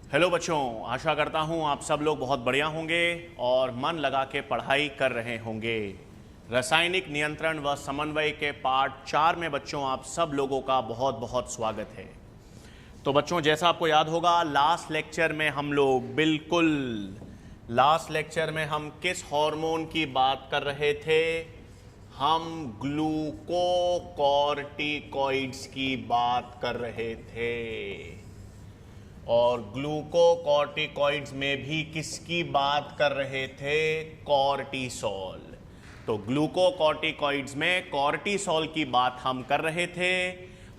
Hello बच्चों, आशा करता हूँ आप सब लोग बहुत बढ़िया होंगे और मन लगा के पढ़ाई कर रहे होंगे। रासायनिक नियंत्रण व समन्वय के पार्ट 4 में बच्चों आप सब लोगों का बहुत बहुत स्वागत है। तो बच्चों, जैसा आपको याद होगा लास्ट लेक्चर में हम किस हार्मोन की बात कर रहे थे? हम ग्लूकोकॉर्टिकॉइड्स की बात कर रहे थे और ग्लूकोकॉर्टिकॉइड्स में भी किसकी बात कर रहे थे? कॉर्टिसोल। तो ग्लूकोकॉर्टिकॉइड्स में कॉर्टिसोल की बात हम कर रहे थे।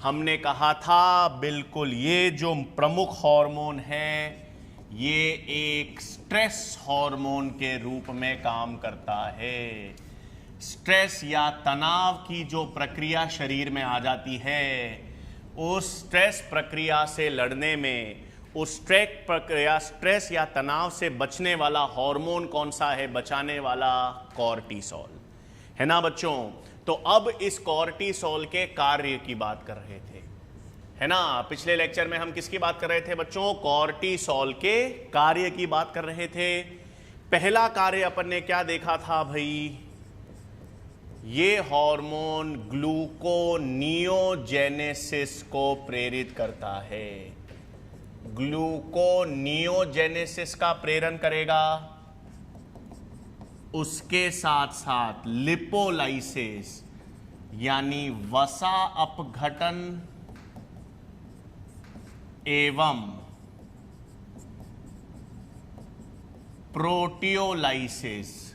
हमने कहा था बिल्कुल ये जो प्रमुख हार्मोन है ये एक स्ट्रेस हार्मोन के रूप में काम करता है। स्ट्रेस या तनाव की जो प्रक्रिया शरीर में आ जाती है, उस स्ट्रेस प्रक्रिया से लड़ने में, उस स्ट्रेस या तनाव से बचने वाला हार्मोन कौन सा है? बचाने वाला कॉर्टिसोल है ना बच्चों। तो अब इस कॉर्टिसोल के कार्य की बात कर रहे थे, है ना। पिछले लेक्चर में हम किसकी बात कर रहे थे बच्चों? कॉर्टिसोल के कार्य की बात कर रहे थे। पहला कार्य अपन ने क्या देखा था भाई? ये हार्मोन ग्लूकोनियोजेनेसिस को प्रेरित करता है। ग्लूकोनियोजेनेसिस का प्रेरण करेगा, उसके साथ साथ लिपोलाइसिस यानी वसा अपघटन एवं प्रोटियोलाइसिस,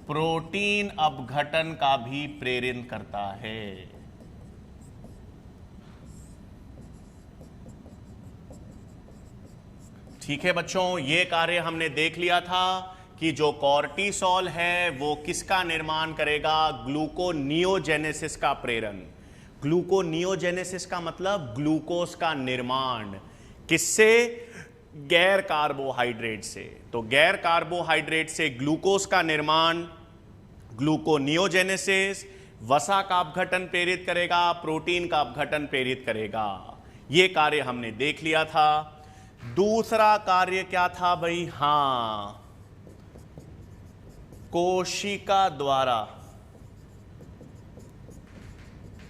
प्रोटीन अपघटन का भी प्रेरण करता है। ठीक है बच्चों, ये कार्य हमने देख लिया था कि जो कॉर्टिसोल है वो किसका निर्माण करेगा? ग्लूकोनियोजेनेसिस का प्रेरण। ग्लूकोनियोजेनेसिस का मतलब ग्लूकोज का निर्माण। किससे? गैर कार्बोहाइड्रेट से। तो गैर कार्बोहाइड्रेट से ग्लूकोज का निर्माण, ग्लूकोनियोजेनेसिस, वसा का अपघटन प्रेरित करेगा, प्रोटीन का अपघटन प्रेरित करेगा। यह कार्य हमने देख लिया था। दूसरा कार्य क्या था भाई? हां, कोशिका द्वारा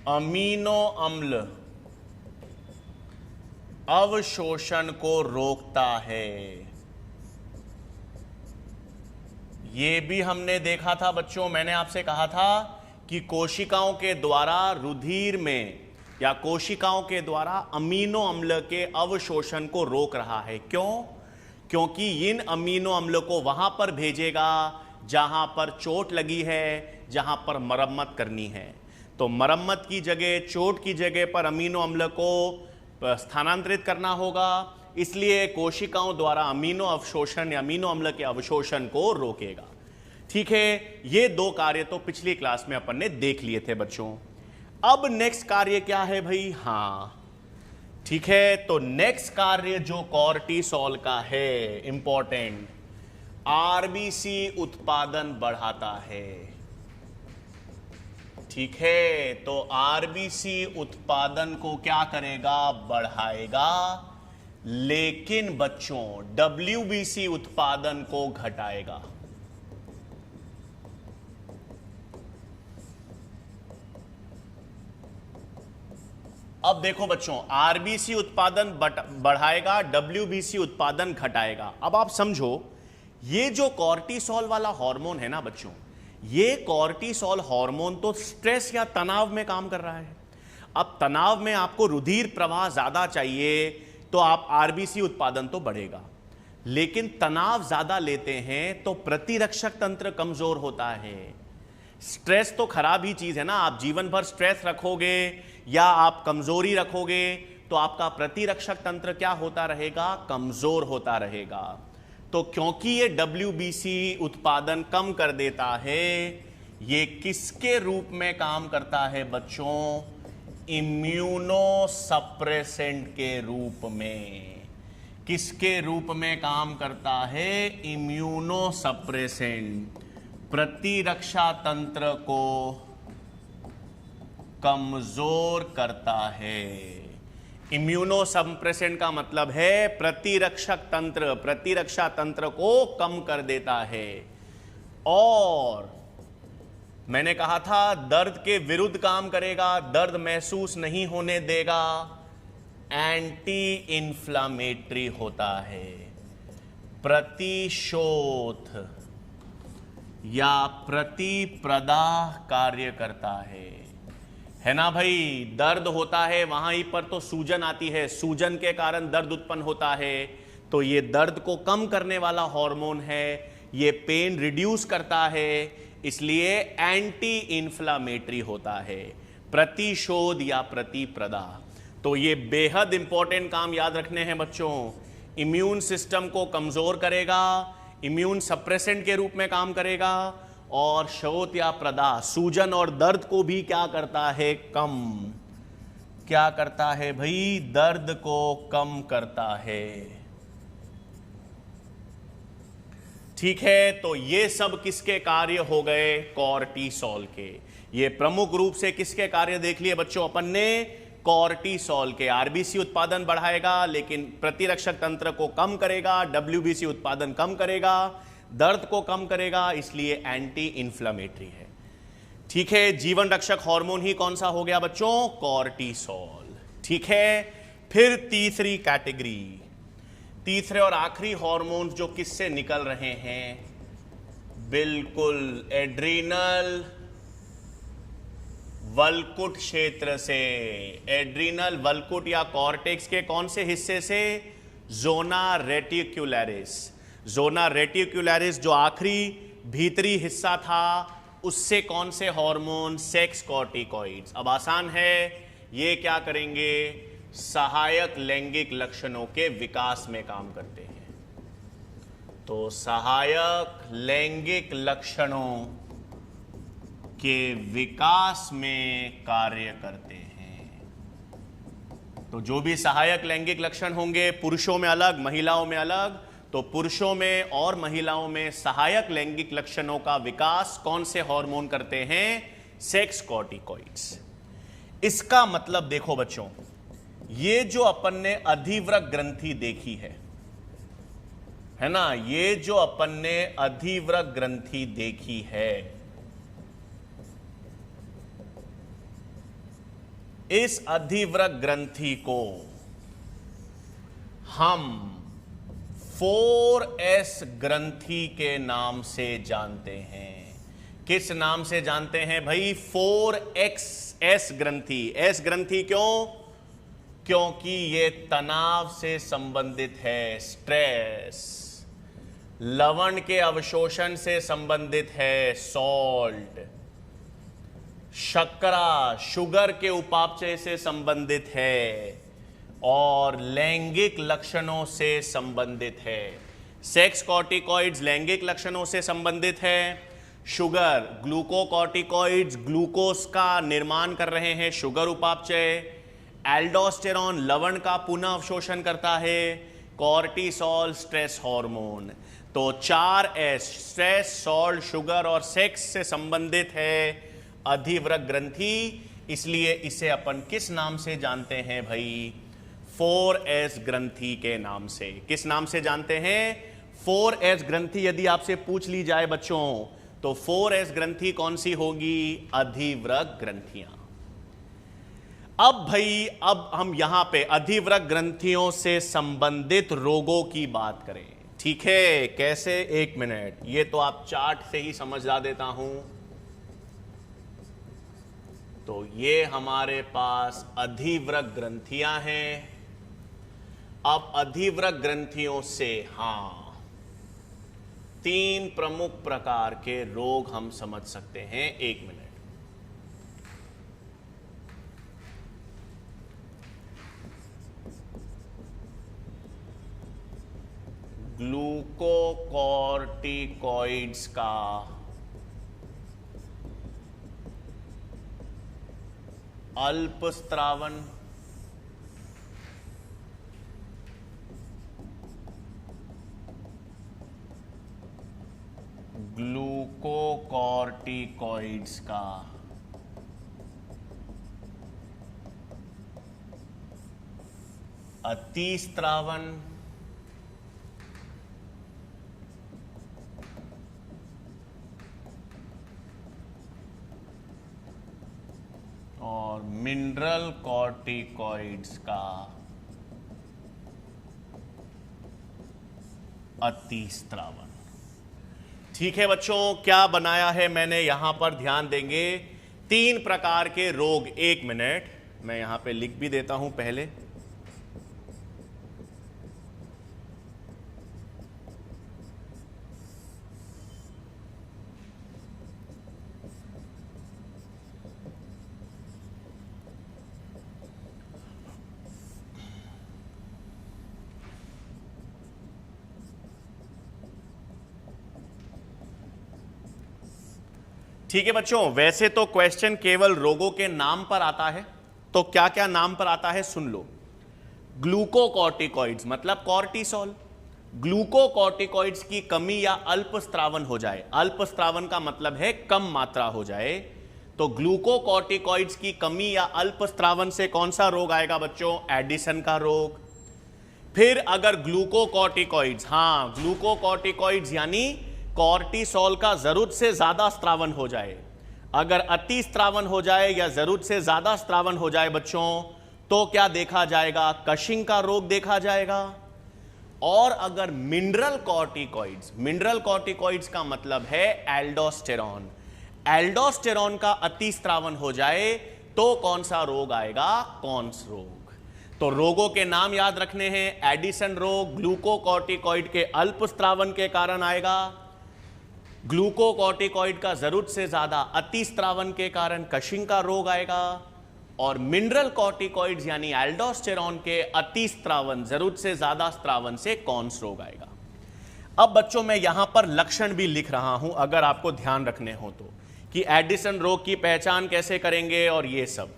अमीनो अम्ल अवशोषण को रोकता है। यह भी हमने देखा था बच्चों। मैंने आपसे कहा था कि कोशिकाओं के द्वारा रुधिर में या कोशिकाओं के द्वारा अमीनो अम्ल के अवशोषण को रोक रहा है। क्यों? क्योंकि इन अमीनो अम्ल को वहां पर भेजेगा जहां पर चोट लगी है, जहां पर मरम्मत करनी है। तो मरम्मत की जगह, चोट की जगह पर अमीनो अम्ल को स्थानांतरित करना होगा, इसलिए कोशिकाओं द्वारा अमीनो अवशोषण या अमीनो अम्ल के अवशोषण को रोकेगा। ठीक है, ये दो कार्य तो पिछली क्लास में अपन ने देख लिए थे बच्चों। अब नेक्स्ट कार्य क्या है भाई? हां ठीक है, तो नेक्स्ट कार्य जो कॉर्टिसोल का है, इंपॉर्टेंट, आरबीसी उत्पादन बढ़ाता है। ठीक है, तो आरबीसी उत्पादन को क्या करेगा? बढ़ाएगा। लेकिन बच्चों डब्ल्यूबीसी उत्पादन को घटाएगा। अब देखो बच्चों, आरबीसी उत्पादन बढ़ाएगा, डब्ल्यूबीसी उत्पादन घटाएगा। अब आप समझो, ये जो कॉर्टिसोल वाला हार्मोन है ना बच्चों, ये कॉर्टिसोल हार्मोन तो स्ट्रेस या तनाव में काम कर रहा है। अब तनाव में आपको रुधिर प्रवाह ज्यादा चाहिए तो आप आरबीसी उत्पादन तो बढ़ेगा, लेकिन तनाव ज्यादा लेते हैं तो प्रतिरक्षक तंत्र कमजोर होता है। स्ट्रेस तो खराब ही चीज है ना। आप जीवन भर स्ट्रेस रखोगे या आप कमजोरी रखोगे तो आपका प्रतिरक्षक तंत्र क्या होता रहेगा? कमजोर होता रहेगा। तो क्योंकि ये डब्ल्यूबीसी उत्पादन कम कर देता है, ये किसके रूप में काम करता है बच्चों? इम्यूनो सप्रेसेंट के रूप में। किसके रूप में काम करता है? Immuno suppressant. प्रतिरक्षा तंत्र को कमजोर करता है। इम्यूनो सप्रेसेंट का मतलब है प्रतिरक्षा तंत्र को कम कर देता है। और मैंने कहा था दर्द के विरुद्ध काम करेगा, दर्द महसूस नहीं होने देगा, एंटी इंफ्लामेटरी होता है, प्रतिशोथ या प्रतिप्रदाह कार्य करता है ना भाई। दर्द होता है वहां ही पर तो सूजन आती है, सूजन के कारण दर्द उत्पन्न होता है, तो ये दर्द को कम करने वाला हार्मोन है, ये पेन रिड्यूस करता है, इसलिए एंटी इंफ्लामेटरी होता है, प्रतिशोध या प्रतिप्रदाह। तो ये बेहद इंपॉर्टेंट काम याद रखने हैं बच्चों। इम्यून सिस्टम को कमजोर करेगा, इम्यून सप्रेसेंट के रूप में काम करेगा, और शोथ या प्रदाह सूजन और दर्द को भी क्या करता है, कम। क्या करता है भाई, दर्द को कम करता है। ठीक है, तो ये सब किसके कार्य हो गए, कॉर्टिसोल के। ये प्रमुख रूप से किसके कार्य देख लिए बच्चों अपन ने, कॉर्टिसोल के। आरबीसी उत्पादन बढ़ाएगा लेकिन प्रतिरक्षक तंत्र को कम करेगा, डब्ल्यूबीसी उत्पादन कम करेगा, दर्द को कम करेगा, इसलिए एंटी इंफ्लेमेटरी है। ठीक है, जीवन रक्षक हार्मोन ही कौन सा हो गया बच्चों, कॉर्टिसोल। ठीक है, फिर तीसरी कैटेगरी, तीसरे और आखिरी हार्मोन जो किससे निकल रहे हैं, बिल्कुल एड्रीनल वल्कुट क्षेत्र से। एड्रीनल वल्कुट या कॉर्टेक्स के कौन से हिस्से से, जोना रेटिकुलरिस। जोना रेटिकुलरिस जो आखिरी भीतरी हिस्सा था, उससे कौन से हार्मोन, सेक्स कॉर्टिकॉइड्स। अब आसान है, ये क्या करेंगे, सहायक लैंगिक लक्षणों के विकास में काम करते हैं। तो सहायक लैंगिक लक्षणों के विकास में कार्य करते हैं। तो जो भी सहायक लैंगिक लक्षण होंगे, पुरुषों में अलग, महिलाओं में अलग, तो पुरुषों में और महिलाओं में सहायक लैंगिक लक्षणों का विकास कौन से हार्मोन करते हैं, सेक्स कॉर्टिकॉइड्स। इसका मतलब देखो बच्चों, ये जो अपन ने अधिव्रक ग्रंथि देखी है ना, ये जो अपन ने अधिव्रक ग्रंथि देखी है, इस अधिव्रक ग्रंथि को हम 4S ग्रंथि के नाम से जानते हैं। किस नाम से जानते हैं भाई, 4XS ग्रंथि। एस ग्रंथि क्यों, क्योंकि ये तनाव से संबंधित है, स्ट्रेस। लवण के अवशोषण से संबंधित है, सॉल्ट। शर्करा, शुगर के उपापचय से संबंधित है, और लैंगिक लक्षणों से संबंधित है। सेक्स कॉर्टिकॉइड्स लैंगिक लक्षणों से संबंधित है, शुगर, ग्लूकोकॉर्टिकॉइड्स ग्लूकोज का निर्माण कर रहे हैं, शुगर उपापचय। एल्डोस्टेरॉन लवण का पुनः अवशोषण करता है, कॉर्टिसोल स्ट्रेस हार्मोन। तो 4S, स्ट्रेस, सॉल्ट, शुगर और सेक्स से संबंधित है अधिव्रक ग्रंथि, इसलिए इसे अपन किस नाम से जानते हैं भाई, 4S ग्रंथि के नाम से। किस नाम से जानते हैं, 4S ग्रंथि। यदि आपसे पूछ ली जाए बच्चों, तो 4S ग्रंथि कौन सी होगी, अधिव्रक ग्रंथियां। अब भाई, अब हम यहां पे अधिव्रक ग्रंथियों से संबंधित रोगों की बात करें। ठीक है, कैसे, एक मिनट, ये तो आप चार्ट से ही समझा देता हूं। तो ये हमारे पास अधिव्रक ग्रंथियां हैं। अब अधिव्रक ग्रंथियों से हां 3 प्रमुख प्रकार के रोग हम समझ सकते हैं। एक मिनट, ग्लूकोकॉर्टिकॉइड्स का अल्पस्त्रावन, ग्लूकोकॉर्टिकॉइड्स का अतिस्रावन, और मिनरल कॉर्टिकॉइड्स का अतिस्रावन। ठीक है बच्चों, क्या बनाया है मैंने यहां पर, ध्यान देंगे। 3 प्रकार के रोग, 1 मिनट मैं यहां पे लिख भी देता हूं पहले। ठीक है बच्चों, वैसे तो क्वेश्चन केवल रोगों के नाम पर आता है, तो क्या क्या नाम पर आता है सुन लो। ग्लूकोकॉर्टिकॉइड्स मतलब कॉर्टिसोल। ग्लूकोकॉर्टिकॉइड्स की कमी या अल्पस्रावन हो जाए, अल्पस्रावन का मतलब है कम मात्रा हो जाए, तो ग्लूकोकॉर्टिकॉइड्स की कमी या अल्पस्रावन से कौन सा रोग आएगा बच्चों, एडिसन का रोग। फिर अगर ग्लूकोकॉर्टिकॉइड्स, हां ग्लूकोकॉर्टिकॉइड्स यानी कॉर्टिसोल का जरूरत से ज्यादा स्त्रावन हो जाए, अगर अति स्त्रावन हो जाए या जरूरत से ज्यादा स्त्रावन हो जाए बच्चों, तो क्या देखा जाएगा, कशिंग का रोग देखा जाएगा। और अगर मिनरल कॉर्टिकॉइड्स, मिनरल कॉर्टिकॉइड्स का मतलब है एल्डोस्टेरॉन, एल्डोस्टेरॉन का अति स्त्रावन हो जाए तो कौन सा रोग आएगा, कॉन्स रोग। तो रोगों के नाम याद रखने हैं, एडिसन रोग ग्लूकोकॉर्टिकॉइड के अल्प स्त्रावन के कारण आएगा, ग्लूकोकॉर्टिकॉइड का जरूरत से ज्यादा अति स्त्रावन के कारण कशिंग का रोग आएगा, और मिनरल कॉर्टिकॉइड्स यानी एल्डोस्टेरॉन के अति स्त्रावन, जरूरत से ज्यादा स्त्रावन से कॉन्स रोग आएगा। अब बच्चों मैं यहां पर लक्षण भी लिख रहा हूं, अगर आपको ध्यान रखने हो तो, कि एडिसन रोग की पहचान कैसे करेंगे और ये सब।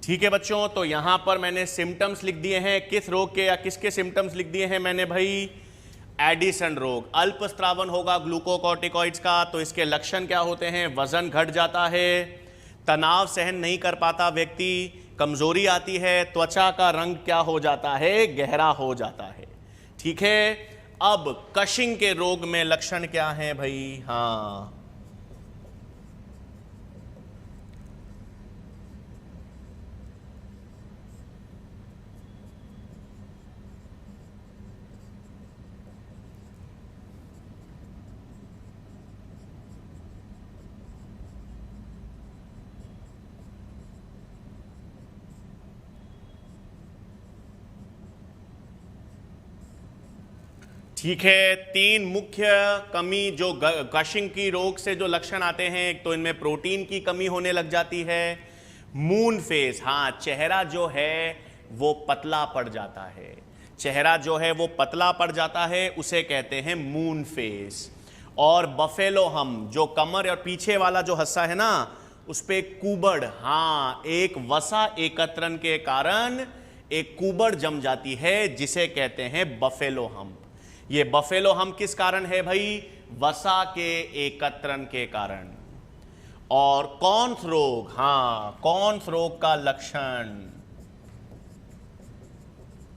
ठीक है बच्चों, तो यहां पर मैंने सिम्टम्स लिख दिए हैं, किस रोग के या किसके सिम्टम्स लिख दिए हैं मैंने भाई, एडिसन रोग। अल्प स्त्रावन होगा ग्लूकोकॉर्टिकॉइड्स का, तो इसके लक्षण क्या होते हैं, वजन घट जाता है, तनाव सहन नहीं कर पाता व्यक्ति, कमजोरी आती है, त्वचा का रंग क्या हो जाता है, गहरा हो जाता है। ठीक है, अब कशिंग के रोग में लक्षण क्या है भाई, हाँ ठीक है, 3 मुख्य कमी जो कशिंग की रोग से जो लक्षण आते हैं, एक तो इनमें प्रोटीन की कमी होने लग जाती है, मून फेस, हाँ चेहरा जो है वो पतला पड़ जाता है, चेहरा जो है वो पतला पड़ जाता है, उसे कहते हैं मून फेस। और बफेलो हम, जो कमर और पीछे वाला जो हिस्सा है ना, उस पे कुबड़, हाँ एक वसा एकत्रण के कारण एक कुबड़ जम जाती है, जिसे कहते हैं बफेलो हम। ये बफेलो हम किस कारण है भाई, वसा के एकत्रण के कारण। और कॉन्स रोग, हाँ कॉन्स रोग का लक्षण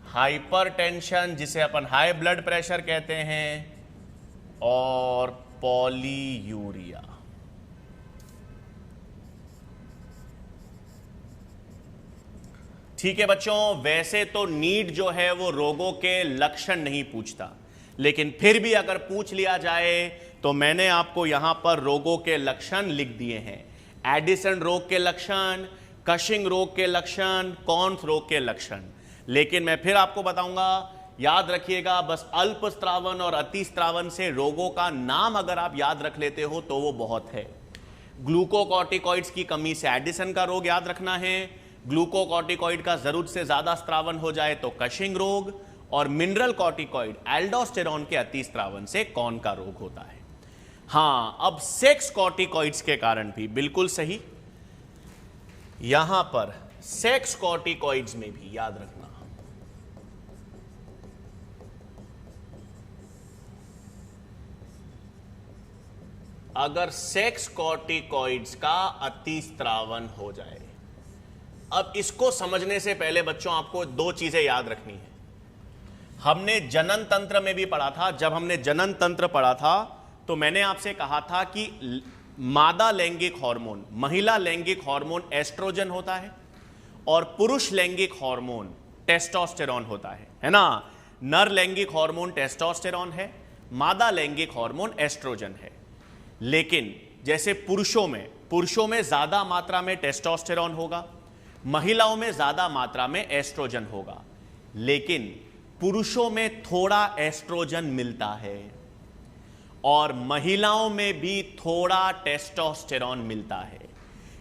हाइपरटेंशन, जिसे अपन हाई ब्लड प्रेशर कहते हैं, और पॉलीयूरिया। ठीक है बच्चों, वैसे तो नीट जो है वो रोगों के लक्षण नहीं पूछता, लेकिन फिर भी अगर पूछ लिया जाए तो मैंने आपको यहां पर रोगों के लक्षण लिख दिए हैं, एडिसन रोग के लक्षण, कशिंग रोग के लक्षण, कॉन्स रोग के लक्षण। लेकिन मैं फिर आपको बताऊंगा याद रखिएगा बस अल्प स्त्रावन और अति स्त्रावन से रोगों का नाम अगर आप याद रख लेते हो तो वो बहुत है। ग्लूकोकॉर्टिकॉइड्स की कमी से एडिसन का रोग याद रखना है, ग्लूकोकॉर्टिकॉइड का जरूरत से ज्यादा स्त्रावन हो जाए तो कशिंग रोग, और मिनरल कॉर्टिकॉइड एल्डोस्टेरॉन के अति स्त्रावन से कौन का रोग होता है। हां, अब सेक्स कॉर्टिकॉइड्स के कारण भी बिल्कुल सही, यहां पर सेक्स कॉर्टिकॉइड्स में भी याद रखना, अगर सेक्स कॉर्टिकॉइड्स का अतिस्त्रावन हो जाए। अब इसको समझने से पहले बच्चों आपको दो चीजें याद रखनी है। हमने जनन तंत्र में भी पढ़ा था, जब हमने जनन तंत्र पढ़ा था तो मैंने आपसे कहा था कि मादा लैंगिक हार्मोन, महिला लैंगिक हार्मोन एस्ट्रोजन होता है और पुरुष लैंगिक हार्मोन टेस्टोस्टेरॉन होता है ना। नर लैंगिक हार्मोन टेस्टोस्टेरॉन है, मादा लैंगिक हार्मोन एस्ट्रोजन है। लेकिन जैसे पुरुषों में ज्यादा मात्रा में टेस्टोस्टेरॉन होगा, महिलाओं में ज्यादा मात्रा में एस्ट्रोजन होगा, लेकिन पुरुषों में थोड़ा एस्ट्रोजन मिलता है और महिलाओं में भी थोड़ा टेस्टोस्टेरॉन मिलता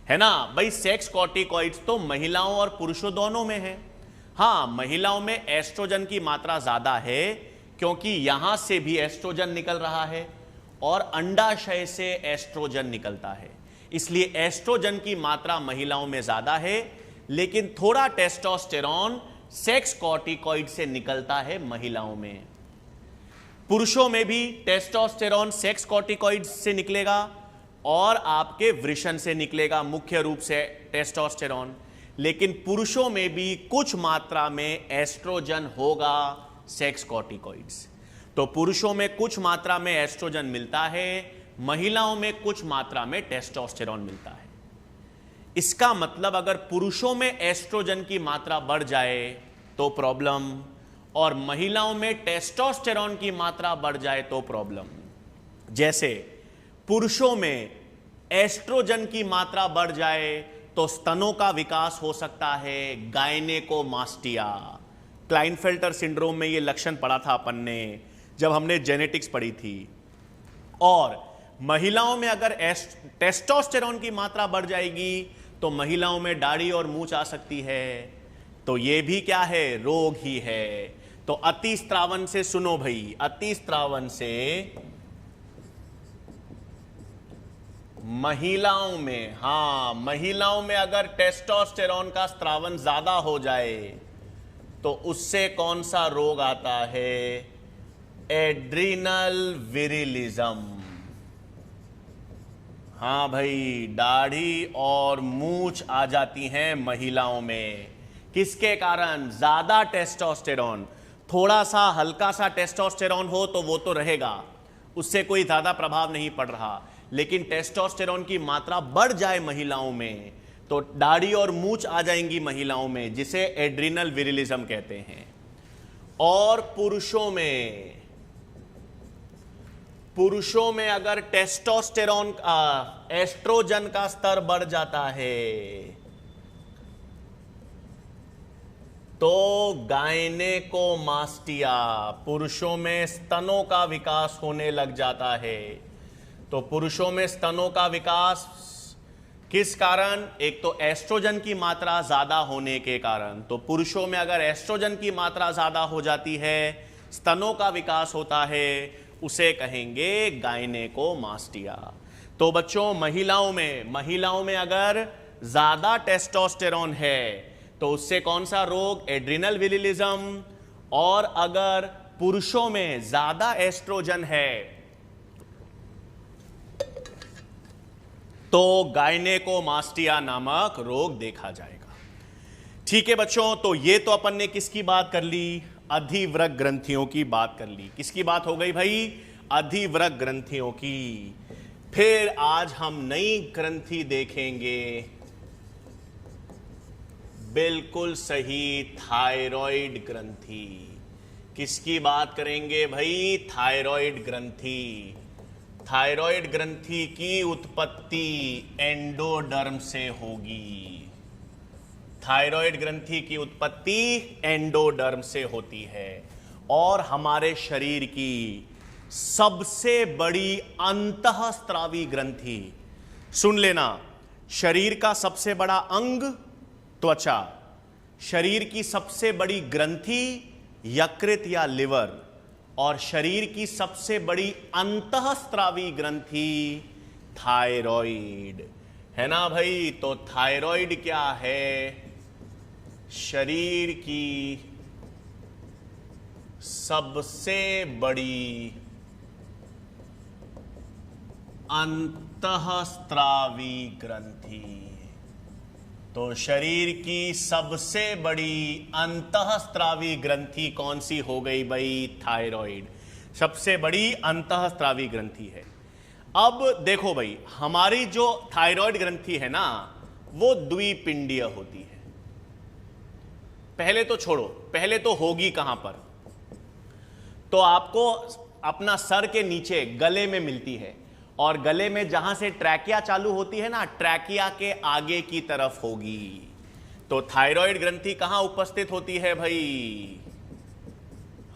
है ना भाई। सेक्स कॉर्टिकॉइड्स तो महिलाओं और पुरुषों दोनों में है। हां, महिलाओं में एस्ट्रोजन की मात्रा ज्यादा है क्योंकि यहां से भी एस्ट्रोजन निकल रहा है और अंडाशय से एस्ट्रोजन निकलता है, इसलिए एस्ट्रोजन की मात्रा महिलाओं में ज्यादा है, लेकिन थोड़ा टेस्टोस्टेरॉन सेक्स कॉर्टिकॉइड से निकलता है महिलाओं में। पुरुषों में भी टेस्टोस्टेरॉन सेक्स कॉर्टिकॉइड से निकलेगा और आपके वृषण से निकलेगा मुख्य रूप से टेस्टोस्टेरॉन, लेकिन पुरुषों में भी कुछ मात्रा में एस्ट्रोजन होगा सेक्स कॉर्टिकॉइड्स। तो पुरुषों में कुछ मात्रा में एस्ट्रोजन मिलता है, महिलाओं में कुछ मात्रा में टेस्टोस्टेरॉन मिलता है। इसका मतलब अगर पुरुषों में एस्ट्रोजन की मात्रा बढ़ जाए तो प्रॉब्लम, और महिलाओं में टेस्टोस्टेरॉन की मात्रा बढ़ जाए तो प्रॉब्लम। जैसे पुरुषों में एस्ट्रोजन की मात्रा बढ़ जाए तो स्तनों का विकास हो सकता है, गायनेकोमास्टिया। क्लाइनफेल्टर सिंड्रोम में यह लक्षण पढ़ा था अपन ने जब हमने जेनेटिक्स पढ़ी थी। और महिलाओं में अगर टेस्टोस्टेरॉन की मात्रा बढ़ जाएगी तो महिलाओं में दाढ़ी और मूंछ आ सकती है, तो यह भी क्या है, रोग ही है। तो अतिस्त्रावन से सुनो भाई, अतिस्त्रावन से महिलाओं में, हां महिलाओं में अगर टेस्टोस्टेरॉन का स्त्रावन ज्यादा हो जाए तो उससे कौन सा रोग आता है, एड्रिनल विरिलिज्म। हां भाई, दाढ़ी और मूंछ आ जाती हैं महिलाओं में। किसके कारण, ज्यादा टेस्टोस्टेरॉन। थोड़ा सा हल्का सा टेस्टोस्टेरॉन हो तो वो तो रहेगा, उससे कोई ज्यादा प्रभाव नहीं पड़ रहा, लेकिन टेस्टोस्टेरॉन की मात्रा बढ़ जाए महिलाओं में तो दाढ़ी और मूंछ आ जाएंगी महिलाओं में, जिसे एड्रिनल विरिलिज्म कहते हैं। और पुरुषों में अगर टेस्टोस्टेरॉन एस्ट्रोजन का स्तर बढ़ जाता है तो गायनेकोमास्टिया, पुरुषों में स्तनों का विकास होने लग जाता है। तो पुरुषों में स्तनों का विकास किस कारण, एक तो एस्ट्रोजन की मात्रा ज्यादा होने के कारण। तो पुरुषों में अगर एस्ट्रोजन की मात्रा ज्यादा हो जाती है, स्तनों का विकास होता है, उसे कहेंगे गायनेकोमास्टिया। तो बच्चों महिलाओं में अगर ज्यादा टेस्टोस्टेरॉन है तो उससे कौन सा रोग, एड्रिनल विरिलिज्म। और अगर पुरुषों में ज्यादा एस्ट्रोजन है तो गायनेकोमास्टिया नामक रोग देखा जाएगा। ठीक है बच्चों, तो ये तो अपन ने किसकी बात कर ली, अधिवृक्क ग्रंथियों की बात कर ली। किसकी बात हो गई भाई, अधिवृक्क ग्रंथियों की। फिर आज हम नई ग्रंथि देखेंगे, बिल्कुल सही, थायराइड ग्रंथि। किसकी बात करेंगे भाई, थायराइड ग्रंथि। थायराइड ग्रंथि की उत्पत्ति एंडोडर्म से होगी। थायराइड ग्रंथि की उत्पत्ति एंडोडर्म से होती है और हमारे शरीर की सबसे बड़ी अंतःस्त्रावी ग्रंथि। सुन लेना, शरीर का सबसे बड़ा अंग त्वचा, शरीर की सबसे बड़ी ग्रंथि यकृत या लिवर, और शरीर की सबसे बड़ी अंतःस्त्रावी ग्रंथि थायराइड है ना भाई। तो थायराइड क्या है? शरीर की सबसे बड़ी अंतःस्त्रावी ग्रंथि। तो शरीर की सबसे बड़ी अंतःस्त्रावी ग्रंथि कौन सी हो गई भाई? थायराइड सबसे बड़ी अंतःस्त्रावी ग्रंथि है। अब देखो भाई, हमारी जो थायराइड ग्रंथि है ना, वो द्विपिंडीय होती है। पहले तो छोड़ो, पहले तो होगी कहां पर? तो आपको अपना सर के नीचे गले में मिलती है, और गले में जहां से ट्रैकिया चालू होती है ना, ट्रैकिया के आगे की तरफ होगी। तो थायराइड ग्रंथि कहां उपस्थित होती है भाई?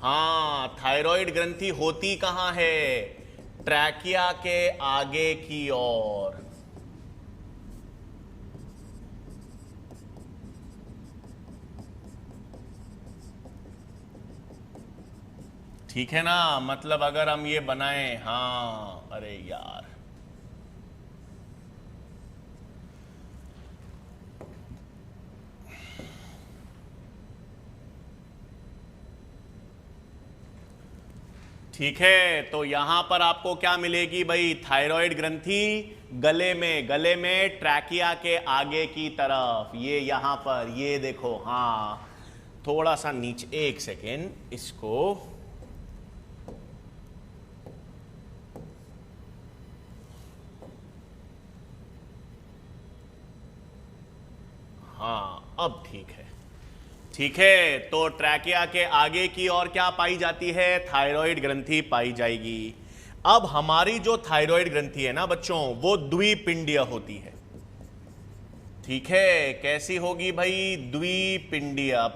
हां, थायराइड ग्रंथि होती कहां है? ट्रैकिया के आगे की ओर। ठीक है ना? मतलब अगर हम ये बनाएं, हां, अरे यार, ठीक है। तो यहां पर आपको क्या मिलेगी भाई? थायराइड ग्रंथि गले में ट्रैकिया के आगे की तरफ, ये यहां पर, ये देखो। हां, थोड़ा सा नीचे, एक सेकेंड, इसको हाँ, अब ठीक है। ठीक है, तो ट्रैकिया के आगे की ओर क्या पाई जाती है? थायराइड ग्रंथि पाई जाएगी। अब हमारी जो थायराइड ग्रंथि है ना बच्चों, वो द्विपिंडीय होती है। ठीक है, कैसी होगी भाई? द्विपिंडीय।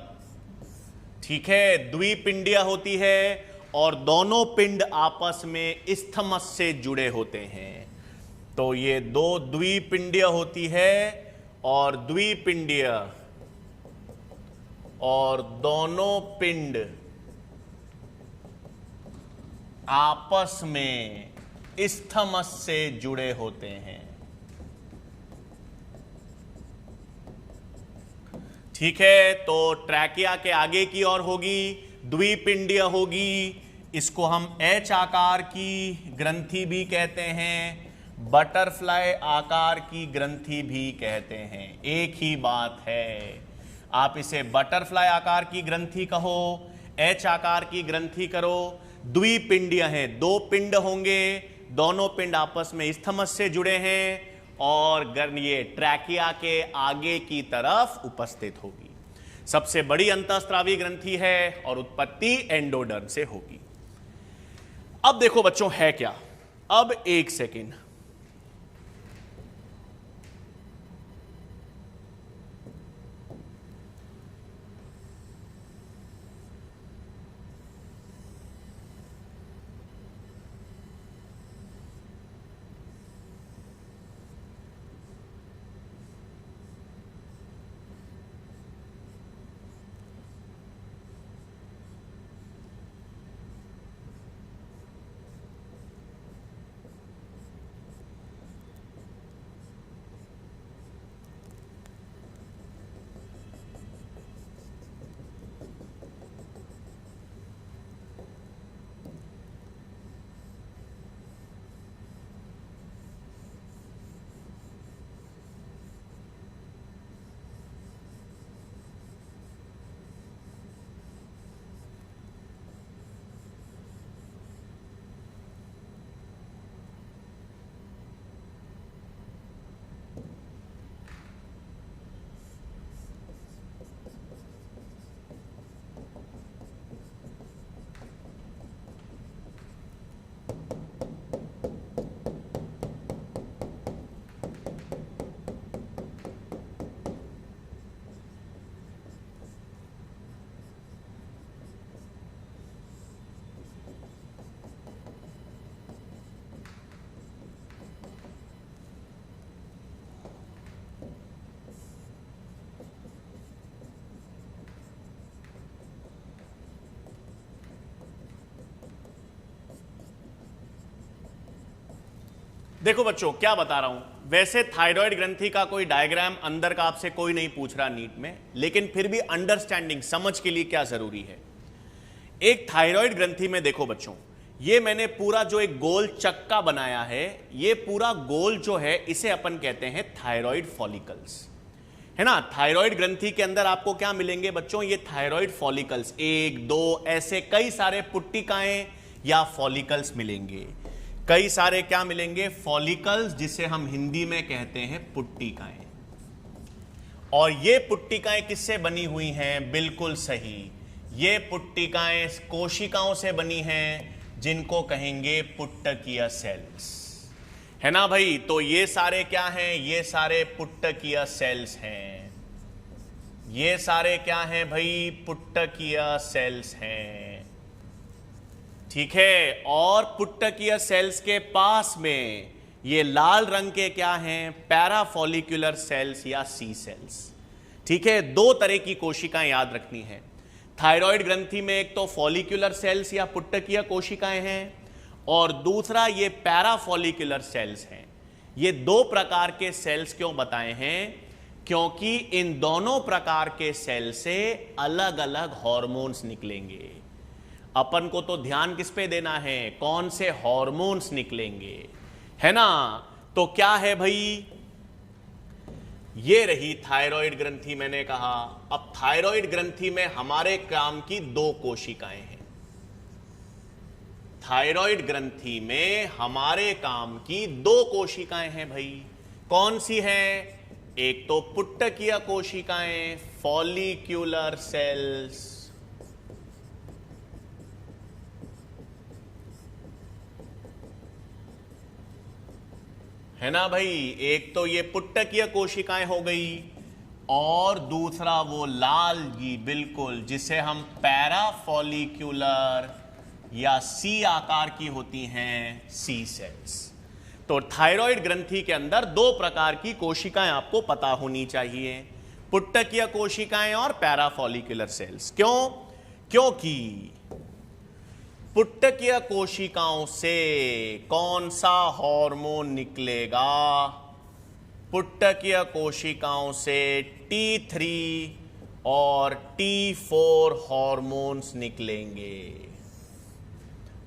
ठीक है, द्विपिंडीय होती है, और दोनों पिंड आपस में इस्थमस से जुड़े होते हैं। तो ये दो द्विपिंडीय होती है, और द्विपिंडीय, और दोनों पिंड आपस में इस्थमस से जुड़े होते हैं। ठीक है, तो ट्रैकिया के आगे की ओर होगी, द्विपिंडीय होगी। इसको हम एच आकार की ग्रंथि भी कहते हैं, बटरफ्लाई आकार की ग्रंथि भी कहते हैं। एक ही बात है, आप इसे बटरफ्लाई आकार की ग्रंथि कहो, एच आकार की ग्रंथि करो। द्विपिंडीय है, दो पिंड होंगे, दोनों पिंड आपस में इस्थमस से जुड़े हैं, और ये ट्रैकिया के आगे की तरफ उपस्थित होगी। सबसे बड़ी अंतःस्रावी ग्रंथि है, और उत्पत्ति एंडोडर्म से होगी। अब देखो बच्चों, है क्या? अब एक सेकेंड, देखो बच्चों क्या बता रहा हूं, वैसे थायराइड ग्रंथि का कोई डायग्राम अंदर का आपसे कोई नहीं पूछ रहा नीट में, लेकिन फिर भी अंडरस्टैंडिंग समझ के लिए क्या जरूरी है। एक थायराइड ग्रंथि में देखो बच्चों, ये मैंने पूरा जो एक गोल चक्का बनाया है, ये पूरा गोल जो है इसे अपन कहते हैं थायराइड फॉलिकल्स, है ना। थायराइड ग्रंथि के अंदर आपको क्या मिलेंगे बच्चों, ये थायराइड फॉलिकल्स, 1 2 ऐसे कई सारे पुट्टिकाएं या फॉलिकल्स मिलेंगे, कई सारे क्या मिलेंगे, फॉलिकल्स, जिसे हम हिंदी में कहते हैं पुट्टिकाएं। और ये पुट्टिकाएं किससे बनी हुई हैं, बिल्कुल सही, ये पुट्टिकाएं कोशिकाओं से बनी हैं, जिनको कहेंगे पुट्टकीय सेल्स, है ना भाई। तो ये सारे क्या हैं, ये सारे पुट्टकीय सेल्स हैं, ये सारे क्या हैं भाई, पुट्टकीय सेल्स हैं, ठीक है। और पुट्टकीय सेल्स के पास में ये लाल रंग के क्या हैं, पैराफॉलिक्यूलर सेल्स या सी सेल्स, ठीक है। दो तरह की कोशिकाएं याद रखनी है थायराइड ग्रंथि में, एक तो फॉलिक्यूलर सेल्स या पुट्टकीय कोशिकाएं हैं, और दूसरा ये पैराफॉलिक्यूलर सेल्स हैं। ये दो प्रकार के सेल्स क्यों बताए हैं, क्योंकि इन दोनों प्रकार के सेल से अलग अलग हार्मोन्स निकलेंगे। अपन को तो ध्यान किस पे देना है, कौन से हार्मोन्स निकलेंगे, है ना। तो क्या है भाई, ये रही थायराइड ग्रंथि, मैंने कहा। अब थायराइड ग्रंथि में हमारे काम की दो कोशिकाएं हैं, थायराइड ग्रंथि में हमारे काम की दो कोशिकाएं हैं भाई। कौन सी हैं, एक तो पुट्टकीय कोशिकाएं, फॉलिक्यूलर सेल्स, है ना भाई, एक तो ये पुट्टकीय कोशिकाएं हो गई, और दूसरा वो लाल जी बिल्कुल, जिसे हम पैराफॉलिक्यूलर या सी आकार की होती हैं, सी सेल्स। तो थायराइड ग्रंथि के अंदर दो प्रकार की कोशिकाएं आपको पता होनी चाहिए, पुट्टकीय कोशिकाएं और पैराफॉलिक्यूलर सेल्स। क्यों, क्योंकि पुट्टकीय कोशिकाओं से कौन सा हार्मोन निकलेगा, पुट्टकीय कोशिकाओं से T3 और T4 हार्मोन्स निकलेंगे।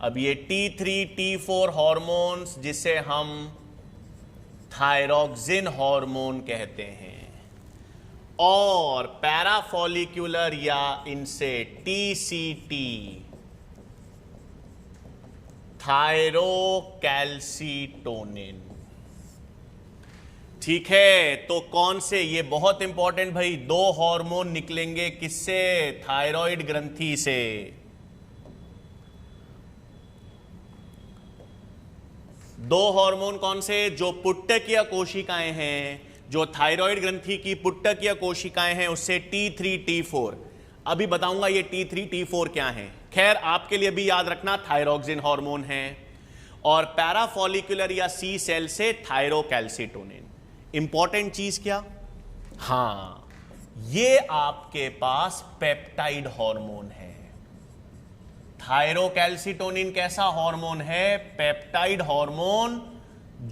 अब ये T3 T4 हार्मोन्स, जिसे हम थायरोक्सिन हार्मोन कहते हैं, और पैराफॉलिक्यूलर या इनसे TCT, थायरोकैल्सिटोनिन, ठीक है। तो कौन से, ये बहुत इंपॉर्टेंट भाई, दो हार्मोन निकलेंगे किससे, थायराइड ग्रंथि से। दो हार्मोन कौन से, जो पुट्टकीय कोशिकाएं हैं, जो थायराइड ग्रंथि की पुट्टकीय कोशिकाएं हैं, उससे T3 T4। अभी बताऊंगा ये T3 T4 क्या है। खैर आपके लिए भी याद रखना, थायरोक्सिन हार्मोन है, और पैराफॉलिक्यूलर या सी सेल से थायरोकैल्सिटोनिन। इंपॉर्टेंट चीज क्या, हां, ये आपके पास पेप्टाइड हार्मोन है। थायरोकैल्सिटोनिन कैसा हार्मोन है, पेप्टाइड हार्मोन,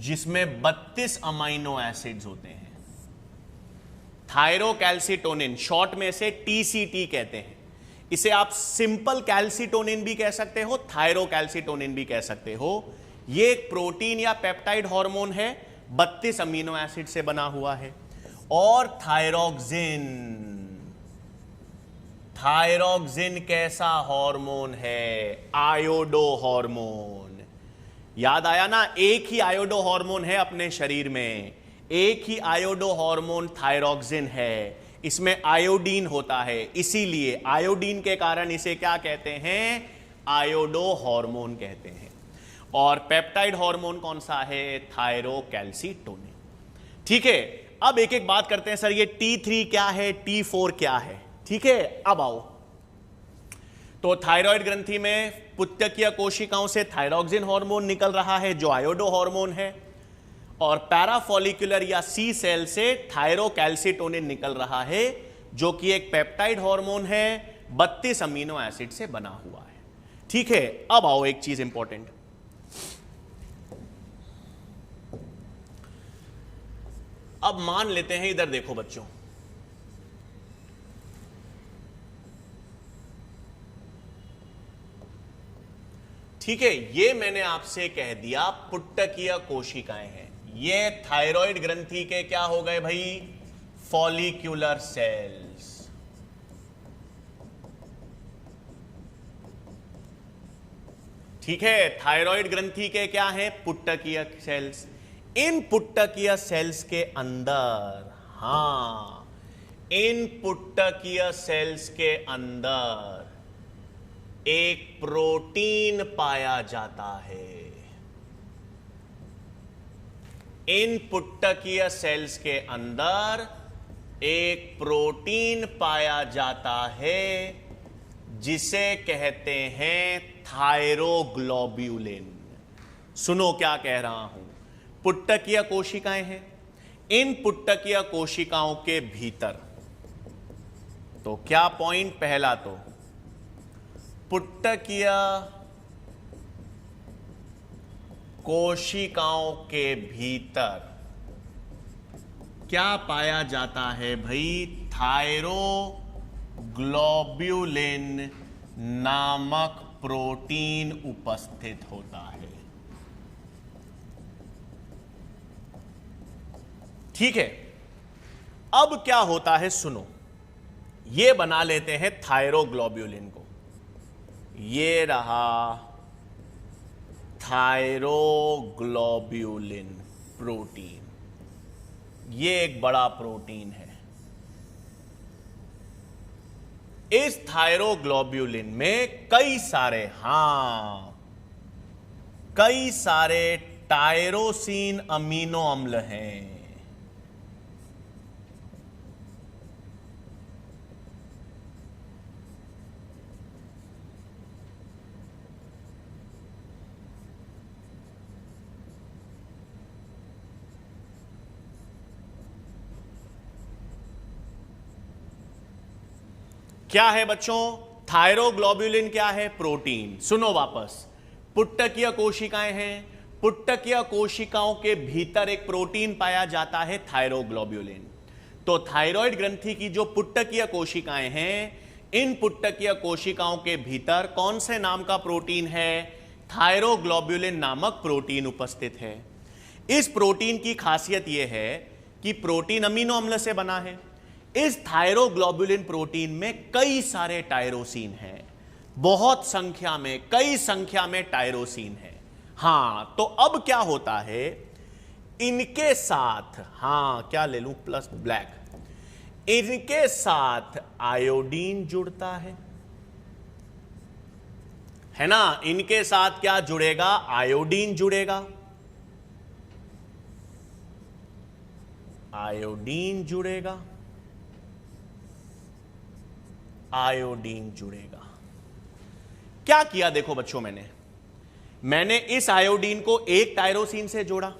जिसमें 32 अमाइनो एसिड्स होते हैं। थायरोकैल्सिटोनिन शॉर्ट में से TCT कहते हैं। इसे आप सिंपल कैल्सिटोनिन भी कह सकते हो, थायरोकैल्सिटोनिन भी कह सकते हो। ये एक प्रोटीन या पेप्टाइड हार्मोन है, 32 अमीनो एसिड से बना हुआ है। और थायरोक्सिन, थायरोक्सिन कैसा हार्मोन है, आयोडो हार्मोन। याद आया ना, एक ही आयोडो हार्मोन है अपने शरीर में, एक ही आयोडो हार्मोन थायरोक्सिन है, इसमें आयोडीन होता है, इसीलिए आयोडीन के कारण इसे क्या कहते हैं, आयोडो हार्मोन कहते हैं। और पेप्टाइड हार्मोन कौन सा है, थायरोकैल्सिटोनिन, ठीक है। अब एक एक बात करते हैं, सर ये T3 क्या है, T4 क्या है, ठीक है। अब आओ, तो थायराइड ग्रंथि में पुट्टकीय कोशिकाओं से थायरोक्सिन हार्मोन निकल रहा है, जो आयोडो हार्मोन है, और पैराफॉलिक्यूलर या सी सेल से थायरोकैल्सिटोनिन निकल रहा है, जो कि एक पेप्टाइड हार्मोन है, 32 अमीनो एसिड से बना हुआ है, ठीक है। अब आओ एक चीज इंपॉर्टेंट, अब मान लेते हैं, इधर देखो बच्चों, ठीक है, ये मैंने आपसे कह दिया पुट्टकीय कोशिकाएं हैं। ये थायराइड ग्रंथि के क्या हो गए भाई? Follicular cells. ठीक है, थायराइड ग्रंथि के क्या है? पुट्टकीय सेल्स। इन पुट्टकीय सेल्स के अंदर, हां, इन पुट्टकीय सेल्स के अंदर एक प्रोटीन पाया जाता है। इन पुट्टकीय सेल्स के अंदर एक प्रोटीन पाया जाता है जिसे कहते हैं थायरोग्लोब्यूलिन। सुनो क्या कह रहा हूं। पुट्टकीय कोशिकाएं हैं, इन पुट्टकीय कोशिकाओं के भीतर, तो क्या पॉइंट पहला, तो पुट्टकीय कोशिकाओं के भीतर क्या पाया जाता है भाई? थायरोग्लोब्यूलिन नामक प्रोटीन उपस्थित होता है। ठीक है, अब क्या होता है सुनो, ये बना लेते हैं थायरोग्लोब्यूलिन को। ये रहा थायरोग्लोब्यूलिन प्रोटीन, ये एक बड़ा प्रोटीन है। इस थायरोग्लोब्यूलिन में कई सारे, कई सारे टायरोसिन अमीनो अम्ल हैं। क्या है बच्चों? थायरोग्लोब्यूलिन क्या है? प्रोटीन। सुनो वापस, पुट्टकीय कोशिकाएं हैं, पुट्टकीय कोशिकाओं के भीतर एक प्रोटीन पाया जाता है थायरोग्लोब्यूलिन। तो थायराइड ग्रंथि की जो पुट्टकीय कोशिकाएं हैं, इन पुट्टकीय कोशिकाओं के भीतर कौन से नाम का प्रोटीन है? थायरोग्लोब्यूलिन नामक प्रोटीन उपस्थित है। इस प्रोटीन की खासियत यह है कि प्रोटीन अमीनो अम्ल से बना है। इस थायरोग्लोब्यूलिन प्रोटीन में कई सारे टायरोसिन हैं, बहुत संख्या में, कई संख्या में टायरोसिन है। हां, तो अब क्या होता है, इनके साथ, क्या ले लूं, प्लस ब्लैक, इनके साथ आयोडीन जुड़ता है ना? इनके साथ क्या जुड़ेगा? आयोडीन जुड़ेगा, आयोडीन जुड़ेगा, आयोडीन जुड़ेगा। क्या किया देखो बच्चों, मैंने इस आयोडीन को एक टायरोसिन से जोड़ा,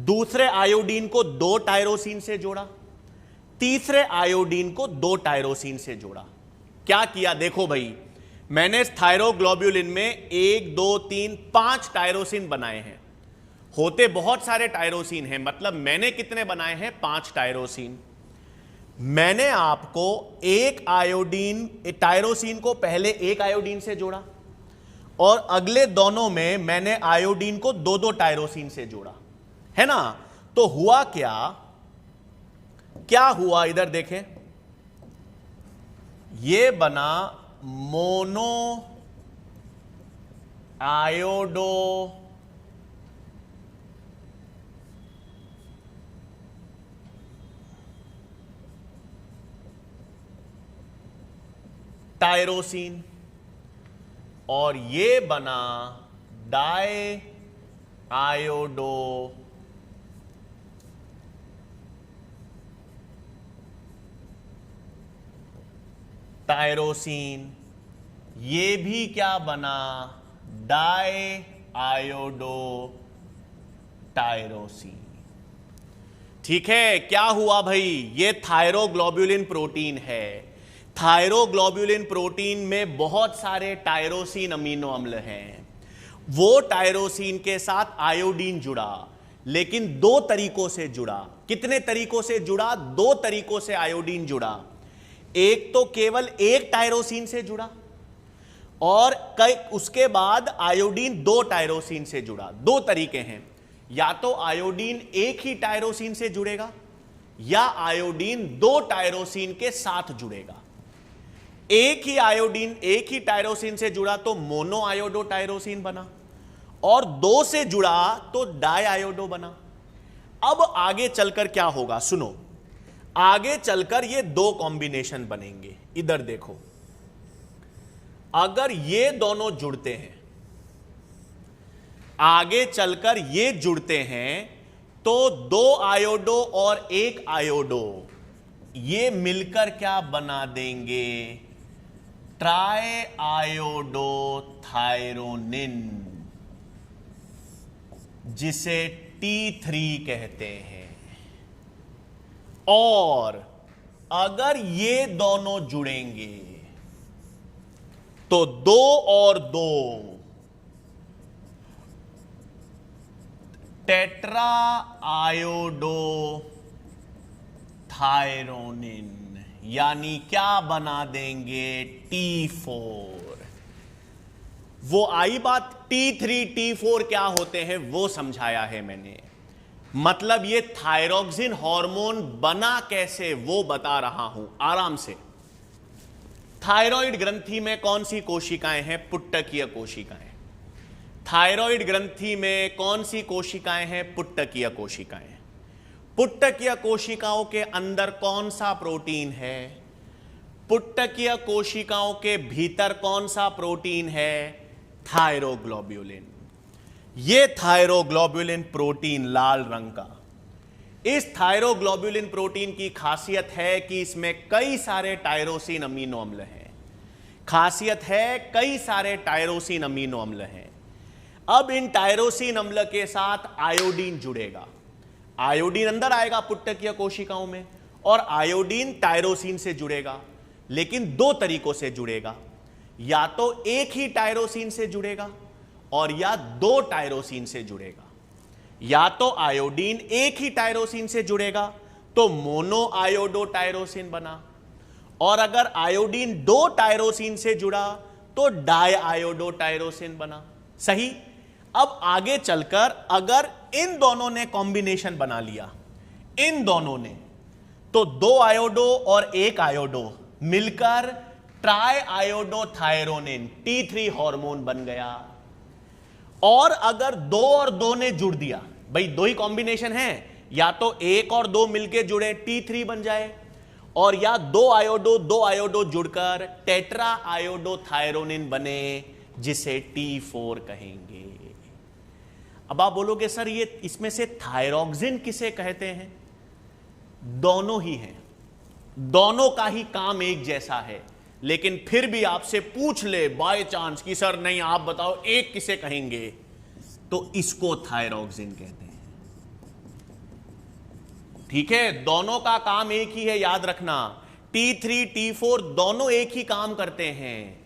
दूसरे आयोडीन को दो टायरोसिन से जोड़ा, तीसरे आयोडीन को दो टायरोसिन से जोड़ा। क्या किया देखो भाई, मैंने इस थायरोग्लोब्यूलिन में 1 2 3 5 टायरोसिन बनाए हैं। होते बहुत सारे टायरोसिन हैं, मतलब मैंने कितने बनाए हैं? 5 टायरोसिन। मैंने आपको एक आयोडीन, टायरोसिन को पहले एक आयोडीन से जोड़ा और अगले दोनों में मैंने आयोडीन को 2 टायरोसिन से जोड़ा, है ना? तो हुआ क्या? क्या हुआ इधर देखें, ये बना मोनो आयोडो टायरोसिन और ये बना डाई आयोडो टायरोसिन। ये भी क्या बना? Diiodotyrosine. ठीक है, क्या हुआ भाई? ये थायरोग्लोब्यूलिन प्रोटीन है। थायरोग्लोब्यूलिन प्रोटीन में बहुत सारे टायरोसिन अमीनो अम्ल हैं। वो टायरोसिन के साथ आयोडीन जुड़ा, लेकिन दो तरीकों से जुड़ा। कितने तरीकों से जुड़ा? दो तरीकों से आयोडीन जुड़ा। एक तो केवल एक टायरोसिन से जुड़ा और उसके बाद आयोडीन दो टायरोसिन से जुड़ा। दो तरीके हैं, या तो आयोडीन एक ही टायरोसिन से जुड़ेगा या आयोडीन दो टायरोसिन के साथ जुड़ेगा। एक ही आयोडीन एक ही टायरोसिन से जुड़ा तो मोनो आयोडो टायरोसिन बना, और दो से जुड़ा तो डाई आयोडो बना। अब आगे चलकर क्या होगा सुनो, आगे चलकर ये दो कॉम्बिनेशन बनेंगे। इधर देखो, अगर ये दोनों जुड़ते हैं, आगे चलकर ये जुड़ते हैं, तो दो आयोडो और एक आयोडो ये मिलकर क्या बना देंगे? ट्राई आयोडो थायरोनिन, जिसे T3 कहते हैं। और अगर ये दोनों जुड़ेंगे तो दो और दो टेट्रा आयोडो थायरोनिन, यानी क्या बना देंगे? T4। वो आई बात, T3 T4 क्या होते हैं वो समझाया है मैंने। मतलब ये थायरोक्सिन हार्मोन बना कैसे वो बता रहा हूं आराम से। थायराइड ग्रंथि में कौन सी कोशिकाएं हैं? पुट्टकीय कोशिकाएं। थायराइड ग्रंथि में कौन सी कोशिकाएं हैं? पुट्टकीय कोशिकाएं। पुट्टकीय कोशिकाओं के अंदर कौन सा प्रोटीन है? पुट्टकीय कोशिकाओं के भीतर कौन सा प्रोटीन है? थायरोग्लोब्युलिन। ये थायरोग्लोब्युलिन प्रोटीन लाल रंग का, इस थायरोग्लोब्युलिन प्रोटीन की खासियत है कि इसमें कई सारे टायरोसिन अमीनो अम्ल हैं। खासियत है कई सारे टायरोसिन अमीनो अम्ल हैं। अब इन टायरोसिन अम्ल के साथ आयोडीन जुड़ेगा। आयोडीन अंदर आएगा पुट्टकीय कोशिकाओं में, और आयोडीन टायरोसिन से जुड़ेगा, लेकिन दो तरीकों से जुड़ेगा। या तो एक ही टायरोसिन से जुड़ेगा और या दो टायरोसिन से जुड़ेगा। या तो आयोडीन एक ही टायरोसिन से जुड़ेगा तो मोनो आयोडो टायरोसिन बना, और अगर आयोडीन दो टायरोसिन से जुड़ा तो डाई आयोडो टायरोसिन बना। सही। अब आगे चलकर अगर इन दोनों ने कॉम्बिनेशन बना लिया, इन दोनों ने, तो दो आयोडो और एक आयोडो मिलकर try iodo thyronine T3 hormone बन गया। और अगर दो और दो ने जुड़ दिया, भाई दो ही कॉम्बिनेशन है, या तो एक और दो मिलके जुड़े T3 बन जाए, और या दो आयोडो जुड़कर टेट्रा आयोडो थायरोनिन बने, जिसे T4 कहेंगे। अब आप बोलोगे सर ये इसमें से थायरोक्सिन किसे कहते हैं? दोनों ही हैं, दोनों का ही काम एक जैसा है, लेकिन फिर भी आपसे पूछ ले बाय चांस कि सर नहीं आप बताओ एक किसे कहेंगे, तो इसको थायरोक्सिन कहते हैं। ठीक है, दोनों का काम एक ही है, याद रखना। T3 T4 दोनों एक ही काम करते हैं,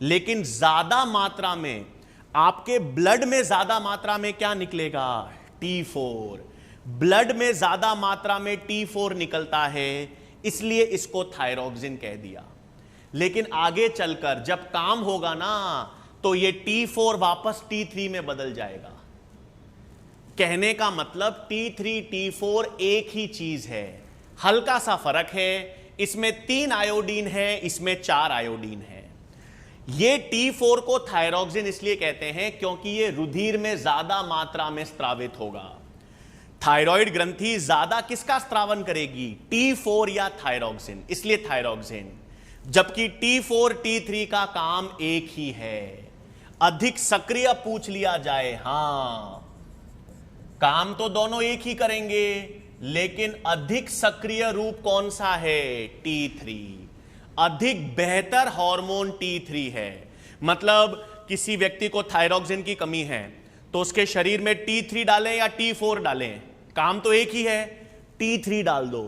लेकिन ज्यादा मात्रा में आपके ब्लड में ज्यादा मात्रा में क्या निकलेगा? T4। ब्लड में ज्यादा मात्रा में T4 निकलता है, इसलिए इसको थायरोक्सिन कह दिया। लेकिन आगे चलकर जब काम होगा ना, तो ये T4 वापस T3 में बदल जाएगा। कहने का मतलब T3 T4 एक ही चीज है, हल्का सा फर्क है। इसमें 3 आयोडीन है, इसमें 4 आयोडीन है। ये T4 को थायरोक्सिन इसलिए कहते हैं क्योंकि ये रुधिर में ज्यादा मात्रा में स्त्रावित होगा। थायराइड ग्रंथि ज्यादा किसका स्त्रावन करेगी? T4 या थायरोक्सिन, इसलिए थायरोक्सिन। जबकि T4 T3 का काम एक ही है। अधिक सक्रिय पूछ लिया जाए, हां काम तो दोनों एक ही करेंगे, लेकिन अधिक सक्रिय रूप कौन सा है? T3। अधिक बेहतर हार्मोन T3 है। मतलब किसी व्यक्ति को थायरोक्सिन की कमी है तो उसके शरीर में T3 डालें या T4 डालें, काम तो एक ही है, T3 डाल दो,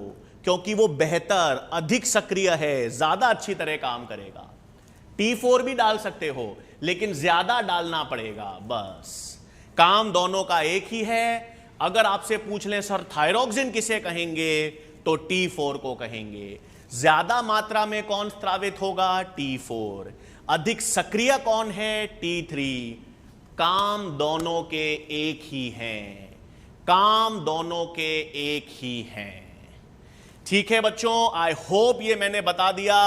क्योंकि वो बेहतर अधिक सक्रिय है, ज्यादा अच्छी तरह काम करेगा। T4 भी डाल सकते हो, लेकिन ज्यादा डालना पड़ेगा। बस काम दोनों का एक ही है, अगर आपसे पूछ लें सर थायरोक्सिन किसे कहेंगे, तो T4 को कहेंगे। ज्यादा मात्रा में कौन स्रावित होगा, T4। अधिक सक्रिय कौन है, T3। काम दोनों के एक ही हैं, काम दोनों के एक ही हैं। ठीक है बच्चों, आई होप ये मैंने बता दिया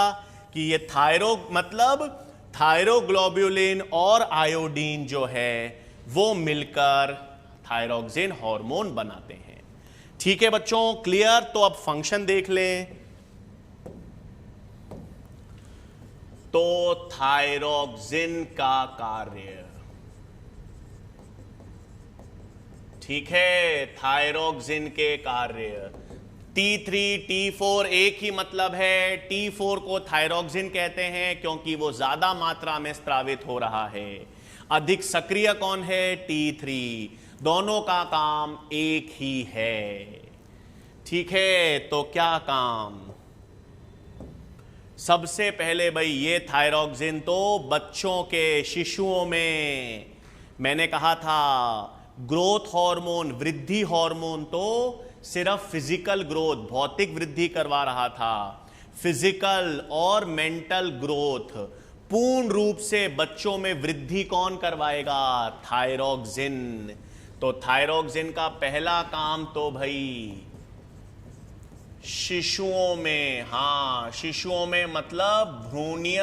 कि ये मतलब थायरोग्लोब्युलिन और आयोडीन जो है वो मिलकर थायरोक्सिन हार्मोन बनाते हैं। ठीक है बच्चों, क्लियर। तो अब फंक्शन देख लें। तो थायरोक्सिन का कार्य, ठीक है, थायरोक्सिन के कार्य T3 T4 एक ही मतलब है। T4 को थायरोक्सिन कहते हैं क्योंकि वो ज्यादा मात्रा में स्रावित हो रहा है। अधिक सक्रिय कौन है, T3। दोनों का काम एक ही है। ठीक है, तो क्या काम, सबसे पहले भाई ये थायरोक्सिन तो बच्चों के, शिशुओं में, मैंने कहा था ग्रोथ हार्मोन, वृद्धि हार्मोन तो सिर्फ फिजिकल ग्रोथ, भौतिक वृद्धि करवा रहा था। फिजिकल और मेंटल ग्रोथ पूर्ण रूप से बच्चों में वृद्धि कौन करवाएगा, थायरोक्सिन। तो थायरोक्सिन का पहला काम तो भाई शिशुओं में, हां शिशुओं में मतलब भ्रूणीय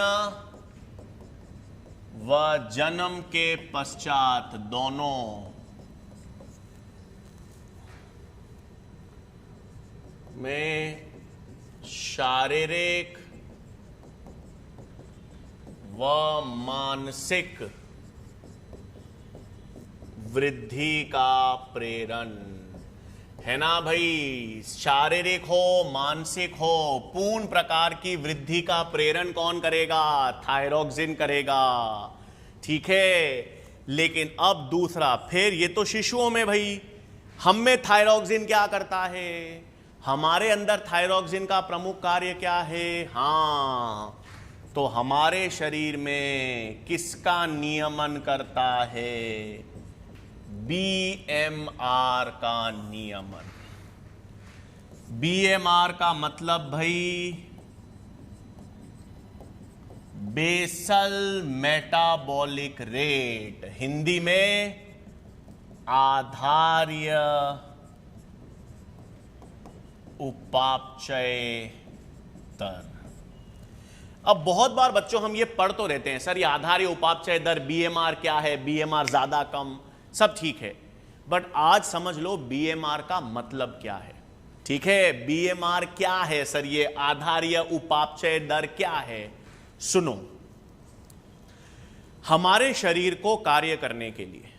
व जन्म के पश्चात दोनों में शारीरिक व मानसिक वृद्धि का प्रेरण है ना भाई। शारीरिक हो, मानसिक हो, पूर्ण प्रकार की वृद्धि का प्रेरण कौन करेगा, थायरोक्सिन करेगा। ठीक है, लेकिन अब दूसरा, फिर ये तो शिशुओं में भाई, हम में थायरोक्सिन क्या करता है, हमारे अंदर थायरोक्सिन का प्रमुख कार्य क्या है, हां तो हमारे शरीर में किसका नियमन करता है, बीएमआर का नियमन। बीएमआर का मतलब भाई बेसल मेटाबॉलिक रेट, हिंदी में आधार्य उपापचय दर। अब बहुत बार बच्चों हम ये पढ़ तो रहते हैं, सर ये आधार्य उपापचय दर बीएमआर क्या है, बीएमआर ज्यादा कम, सब ठीक है, बट आज समझ लो बीएमआर का मतलब क्या है। ठीक है, बीएमआर क्या है सर, ये आधार्य उपापचय दर क्या है। सुनो, हमारे शरीर को कार्य करने के लिए,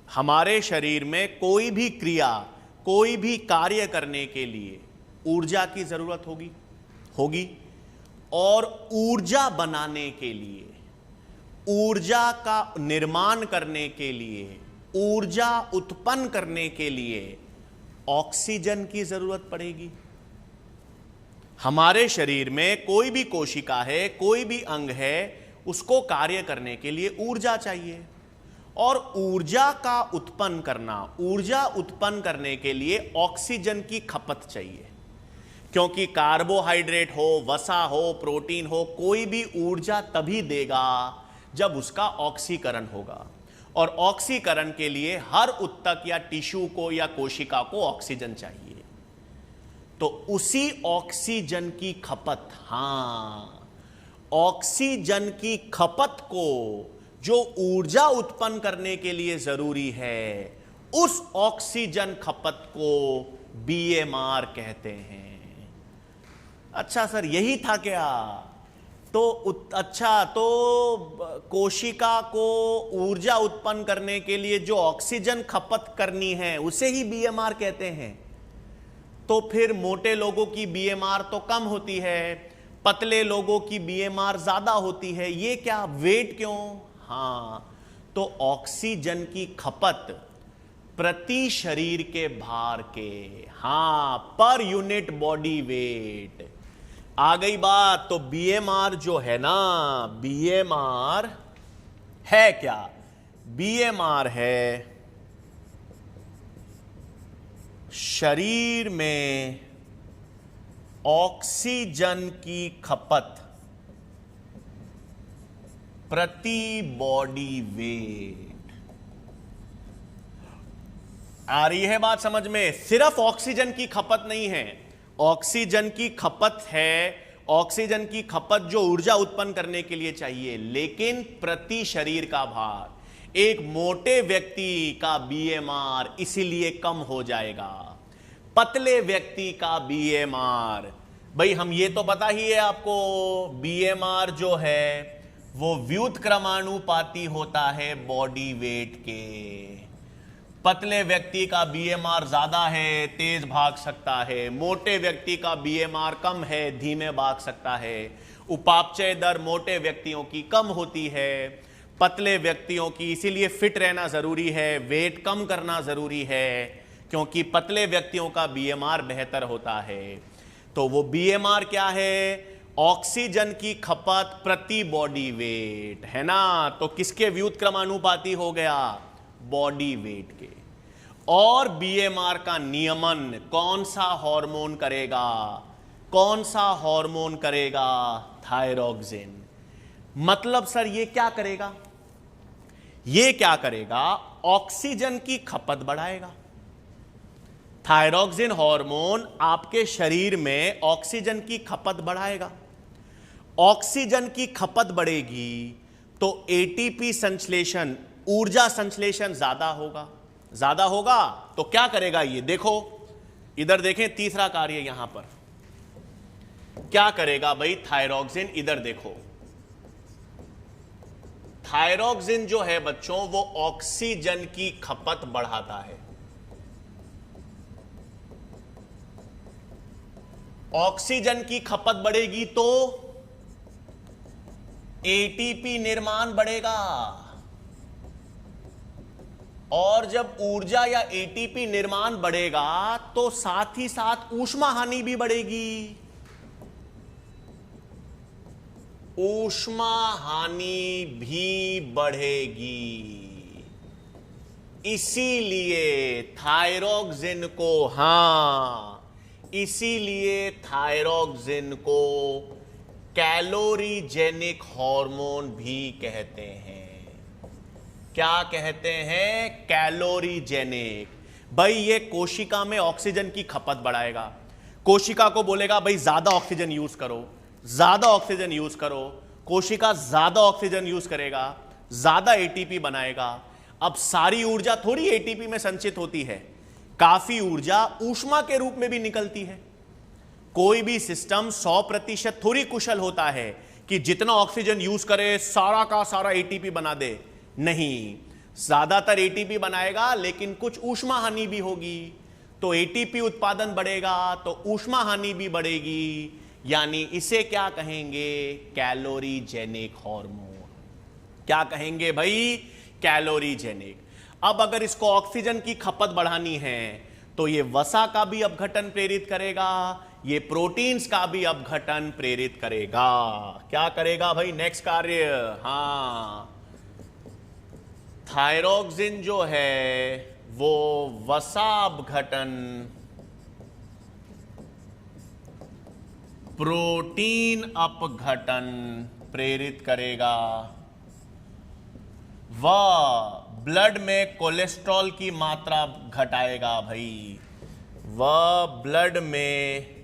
हमारे शरीर में कोई भी क्रिया, कोई भी कार्य करने के लिए ऊर्जा की जरूरत होगी और ऊर्जा बनाने के लिए, ऊर्जा का निर्माण करने के लिए, ऊर्जा उत्पन्न करने के लिए ऑक्सीजन की जरूरत पड़ेगी। हमारे शरीर में कोई भी कोशिका है, कोई भी अंग है, उसको कार्य करने के लिए ऊर्जा चाहिए और ऊर्जा का उत्पन्न करना, ऊर्जा उत्पन्न करने के लिए ऑक्सीजन की खपत चाहिए, क्योंकि कार्बोहाइड्रेट हो, वसा हो, प्रोटीन हो, कोई भी ऊर्जा तभी देगा जब उसका ऑक्सीकरण होगा, और ऑक्सीकरण के लिए हर उत्तक या टिश्यू को या कोशिका को ऑक्सीजन चाहिए। तो उसी ऑक्सीजन की खपत, हां ऑक्सीजन की खपत को जो ऊर्जा उत्पन्न करने के लिए जरूरी है, उस ऑक्सीजन खपत को बीएमआर कहते हैं। अच्छा सर यही था क्या, तो अच्छा, तो कोशिका को ऊर्जा उत्पन्न करने के लिए जो ऑक्सीजन खपत करनी है उसे ही बीएमआर कहते हैं। तो फिर मोटे लोगों की बीएमआर तो कम होती है, पतले लोगों की बीएमआर ज्यादा होती है, ये क्या, वेट क्यों, हां तो ऑक्सीजन की खपत प्रति शरीर के भार के, हां पर यूनिट बॉडी वेट आ गई बात। तो बीएमआर जो है ना, बीएमआर है क्या, बीएमआर है शरीर में ऑक्सीजन की खपत प्रति बॉडी वेट। आ रही है बात समझ में? सिर्फ ऑक्सीजन की खपत नहीं है, ऑक्सीजन की खपत है, ऑक्सीजन की खपत जो ऊर्जा उत्पन्न करने के लिए चाहिए, लेकिन प्रति शरीर का भार। एक मोटे व्यक्ति का बीएमआर इसीलिए कम हो जाएगा, पतले व्यक्ति का बीएमआर, भाई हम ये तो पता ही है आपको, बीएमआर जो है वो व्युत्क्रमानुपाती होता है बॉडी वेट के। पतले व्यक्ति का बीएमआर ज्यादा है, तेज भाग सकता है, मोटे व्यक्ति का बीएमआर कम है, धीमे भाग सकता है। उपापचय दर मोटे व्यक्तियों की कम होती है, पतले व्यक्तियों की, इसीलिए फिट रहना जरूरी है, वेट कम करना जरूरी है, क्योंकि पतले व्यक्तियों का बीएमआर बेहतर होता है। तो वो बीएमआर क्या है? ऑक्सीजन की खपत प्रति बॉडी वेट, है ना? तो किसके व्युत्क्रमानुपाती हो गया? बॉडी वेट के। और बीएमआर का नियमन कौन सा हार्मोन करेगा? कौन सा हार्मोन करेगा? थायरोक्सिन। मतलब सर ये क्या करेगा? ये क्या करेगा? ऑक्सीजन की खपत बढ़ाएगा। थायरोक्सिन हार्मोन आपके शरीर में ऑक्सीजन की खपत बढ़ाएगा। ऑक्सीजन की खपत बढ़ेगी तो एटीपी संश्लेषण, ऊर्जा संश्लेषण ज्यादा होगा। ज्यादा होगा तो क्या करेगा? ये देखो, इधर देखें, तीसरा कार्य यहां पर क्या करेगा भाई? थायरोक्सिन, इधर देखो, थायरोक्सिन जो है बच्चों वो ऑक्सीजन की खपत बढ़ाता है। ऑक्सीजन की खपत बढ़ेगी तो एटीपी निर्माण बढ़ेगा, और जब ऊर्जा या एटीपी निर्माण बढ़ेगा तो साथ ही साथ ऊष्मा हानि भी बढ़ेगी। ऊष्मा हानि भी बढ़ेगी। इसीलिए थायरोक्सिन को, इसीलिए थायरोक्सिन को कैलोरीजेनिक हार्मोन भी कहते हैं। क्या कहते हैं? कैलोरीजेनिक। भाई ये कोशिका में ऑक्सीजन की खपत बढ़ाएगा, कोशिका को बोलेगा भाई ज्यादा ऑक्सीजन यूज करो, ज्यादा ऑक्सीजन यूज करो। कोशिका ज्यादा ऑक्सीजन यूज करेगा, ज्यादा एटीपी बनाएगा। अब सारी ऊर्जा थोड़ी एटीपी में संचित होती है, काफी ऊर्जा ऊष्मा के रूप में भी निकलती है। कोई भी सिस्टम 100% थोड़ी कुशल होता है कि जितना ऑक्सीजन यूज करे सारा का सारा एटीपी बना दे। नहीं, ज्यादातर एटीपी बनाएगा लेकिन कुछ ऊष्मा हानि भी होगी। तो एटीपी उत्पादन बढ़ेगा तो ऊष्मा हानि भी बढ़ेगी, यानी इसे क्या कहेंगे? कैलोरीजेनिक हार्मोन। क्या कहेंगे भाई? कैलोरीजेनिक। अब अगर इसको ऑक्सीजन की खपत बढ़ानी है तो ये वसा का भी अपघटन प्रेरित करेगा, ये प्रोटीन्स का भी अपघटन प्रेरित करेगा। क्या करेगा भाई? नेक्स्ट कार्य, थायरोक्सिन जो है वो वसा अपघटन, प्रोटीन अपघटन प्रेरित करेगा। वह ब्लड में कोलेस्ट्रॉल की मात्रा घटाएगा भाई, वह ब्लड में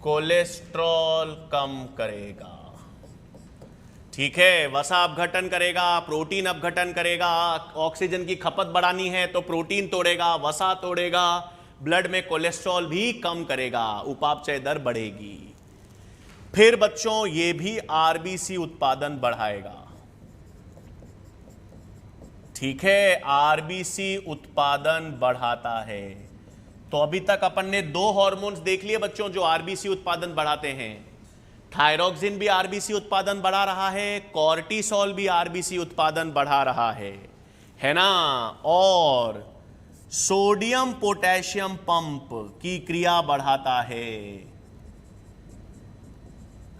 कोलेस्ट्रॉल कम करेगा। ठीक है, वसा अपघटन करेगा, प्रोटीन अपघटन करेगा। ऑक्सीजन की खपत बढ़ानी है तो प्रोटीन तोड़ेगा, वसा तोड़ेगा, ब्लड में कोलेस्ट्रॉल भी कम करेगा, उपापचय दर बढ़ेगी। फिर बच्चों ये भी आरबीसी उत्पादन बढ़ाएगा। ठीक है, आरबीसी उत्पादन बढ़ाता है। तो अभी तक अपन ने दो हार्मोन्स देख लिए बच्चों जो आरबीसी उत्पादन बढ़ाते हैं। थायरोक्सिन भी आरबीसी उत्पादन बढ़ा रहा है, कॉर्टिसोल भी आरबीसी उत्पादन बढ़ा रहा है ना? और सोडियम पोटेशियम पंप की क्रिया बढ़ाता है।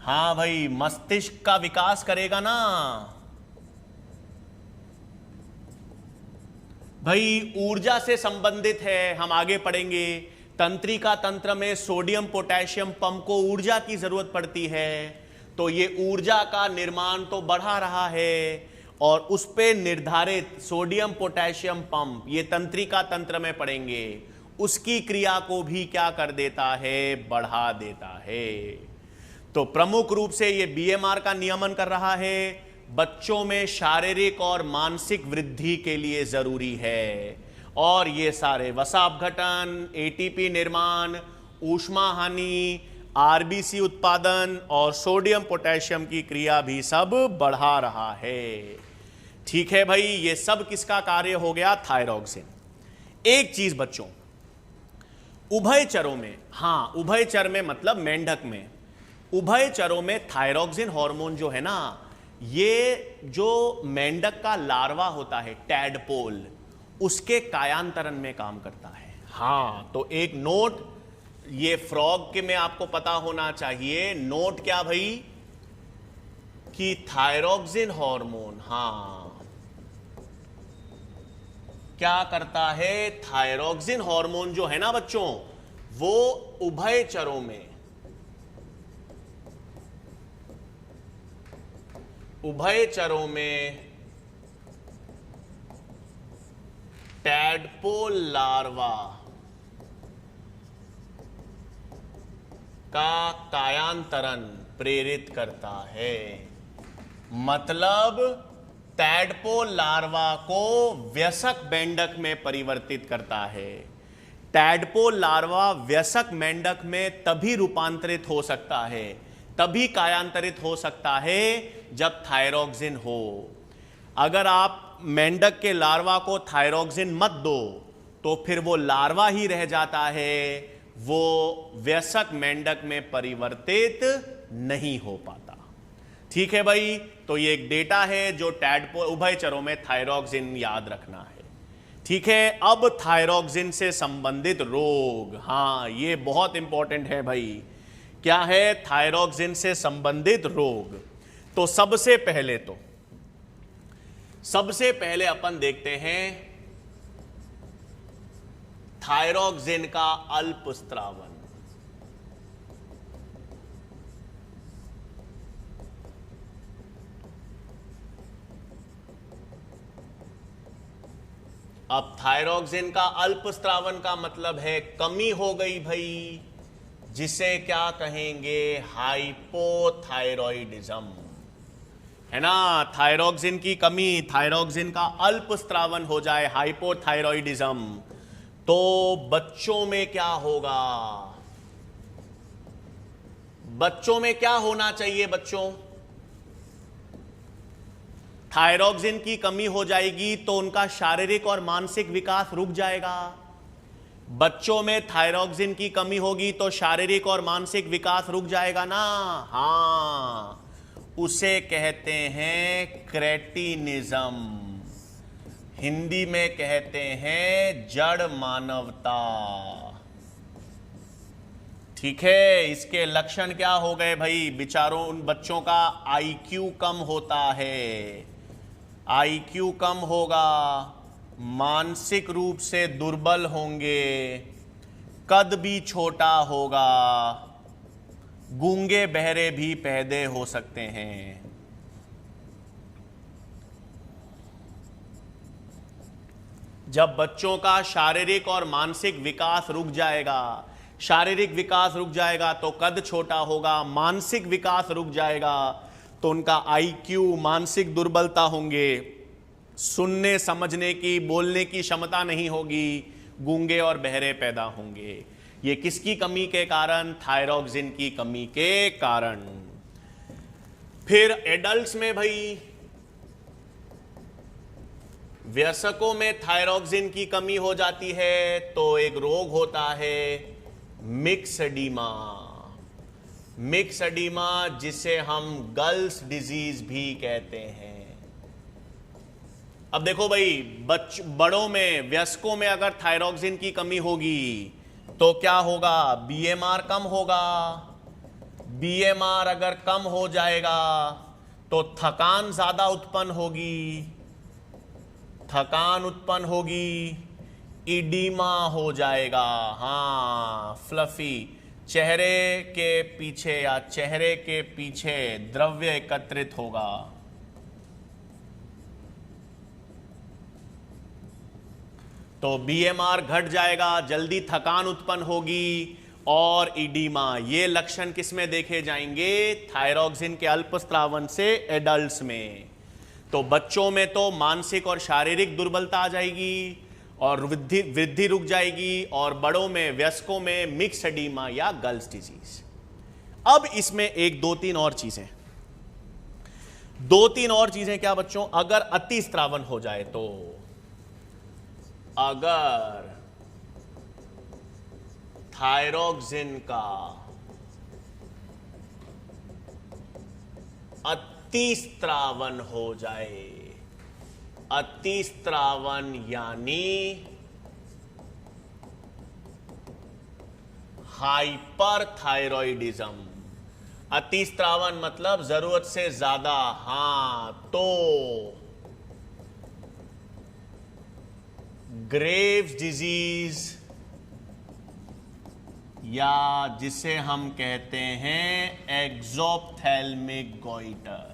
हां भाई, मस्तिष्क का विकास करेगा ना। भाई ऊर्जा से संबंधित है, हम आगे पढ़ेंगे। तंत्रिका तंत्र में सोडियम पोटेशियम पंप को ऊर्जा की जरूरत पड़ती है, तो ये ऊर्जा का निर्माण तो बढ़ा रहा है और उस पे निर्धारित सोडियम पोटेशियम पंप, ये तंत्रिका तंत्र में पढ़ेंगे, उसकी क्रिया को भी क्या कर देता है, बढ़ा देता है। तो प्रमुख रूप से ये बीएमआर का नियमन कर रहा है, बच्चों में शारीरिक और मानसिक वृद्धि के लिए जरूरी है। और ये सारे वसा अपघटन, एटीपी निर्माण, ऊष्मा हानि, आरबीसी उत्पादन और सोडियम पोटेशियम की क्रिया भी सब बढ़ा रहा है। ठीक है भाई, ये सब किसका कार्य हो गया, थायरॉक्सिन। एक चीज बच्चों, उभयचरों में, हां उभयचर में मतलब मेंढक में, उभयचरों में थायरॉक्सिन हार्मोन जो है ना, ये जो मेंढक का लार्वा होता है टैडपोल, उसके कायांतरण में काम करता है। हां, तो एक नोट ये फ्रॉग के में आपको पता होना चाहिए। नोट क्या भाई, कि थायरॉक्सिन हार्मोन, हां क्या करता है, थायरॉक्सिन हार्मोन जो है ना बच्चों, वो उभयचरों में, उभयचरों में टैडपोल लार्वा का कायांतरण प्रेरित करता है। मतलब टैडपोल लार्वा को वयस्क मेंढक में परिवर्तित करता है। टैडपोल लार्वा वयस्क मेंढक में तभी रूपांतरित हो सकता है, तभी कायांतरित हो सकता है जब थायरॉक्सिन हो। अगर आप मेंढक के लार्वा को थायरॉक्सिन मत दो तो फिर वो लार्वा ही रह जाता है, वो वयस्क मेंढक में परिवर्तित नहीं हो पाता। ठीक है भाई, तो ये एक डेटा है जो टैडपोल उभयचरों में थायरॉक्सिन याद रखना है। ठीक है, अब थायरॉक्सिन से संबंधित रोग, हां ये बहुत इंपॉर्टेंट है भाई। क्या है, थायरॉक्सिन से संबंधित रोग। तो सबसे पहले अपन देखते हैं थायरॉक्सिन का अल्पस्रावन। अब थायरॉक्सिन का अल्पस्रावन का मतलब है कमी हो गई भाई, जिसे क्या कहेंगे, हाइपोथायरॉइडिज्म, है ना। थायरॉक्सिन की कमी, थायरॉक्सिन का अल्पस्रावन हो जाए, हाइपोथायरॉइडिज्म, तो बच्चों में क्या होगा, बच्चों में क्या होना चाहिए बच्चों, थायरॉक्सिन की कमी हो जाएगी तो उनका शारीरिक और मानसिक विकास रुक जाएगा। बच्चों में थायरॉक्सिन की कमी होगी तो शारीरिक और मानसिक विकास रुक जाएगा ना। हां, उसे कहते हैं क्रेटिनिज्म, हिंदी में कहते हैं जड़ मानवता। ठीक है, इसके लक्षण क्या हो गए भाई, बेचारों उन बच्चों का आईक्यू कम होता है, आईक्यू कम होगा, मानसिक रूप से दुर्बल होंगे, कद भी छोटा होगा, गूंगे बहरे भी पैदे हो सकते हैं। जब बच्चों का शारीरिक और मानसिक विकास रुक जाएगा, शारीरिक विकास रुक जाएगा तो कद छोटा होगा, मानसिक विकास रुक जाएगा तो उनका आईक्यू, मानसिक दुर्बलता होंगे, सुनने समझने की बोलने की क्षमता नहीं होगी, गूंगे और बहरे पैदा होंगे। ये किसकी कमी के कारण, थायरॉक्सिन की कमी के कारण। फिर एडल्ट्स में भाई, वयस्कों में थायरॉक्सिन की कमी हो जाती है तो एक रोग होता है मिक्सडीमा, मिक्सडीमा जिसे हम गर्ल्स डिजीज भी कहते हैं। अब देखो भाई, बड़ों में, वयस्कों में अगर थायरॉक्सिन की कमी होगी तो क्या होगा, बीएमआर कम होगा। बीएमआर अगर कम हो जाएगा तो थकान ज्यादा उत्पन्न होगी, थकान उत्पन्न होगी, इडीमा हो जाएगा। हाँ, फ्लफी, चेहरे के पीछे या चेहरे के पीछे द्रव्य एकत्रित होगा। तो बीएमआर घट जाएगा, जल्दी थकान उत्पन्न होगी और इडीमा। ये लक्षण किसमें देखे जाएंगे? थायरॉक्सिन के अल्प स्रावन से एडल्ट्स में। तो बच्चों में तो मानसिक और शारीरिक दुर्बलता आ जाएगी और वृद्धि रुक जाएगी, और बड़ों में, वयस्कों में मिक्स एडीमा या गल्स डिजीज। अब इसमें एक दो तीन और चीजें क्या बच्चों? अगर अति स्रावन हो जाए तो, अगर थायरॉक्सिन का अतिस्रावन हो जाए, अतिस्रावन यानी हाइपरथायरॉइडिज्म। अतिस्रावन मतलब जरूरत से ज्यादा। हां, तो ग्रेव्स डिजीज, या जिसे हम कहते हैं एक्सोप्थेल्मिक गॉइटर।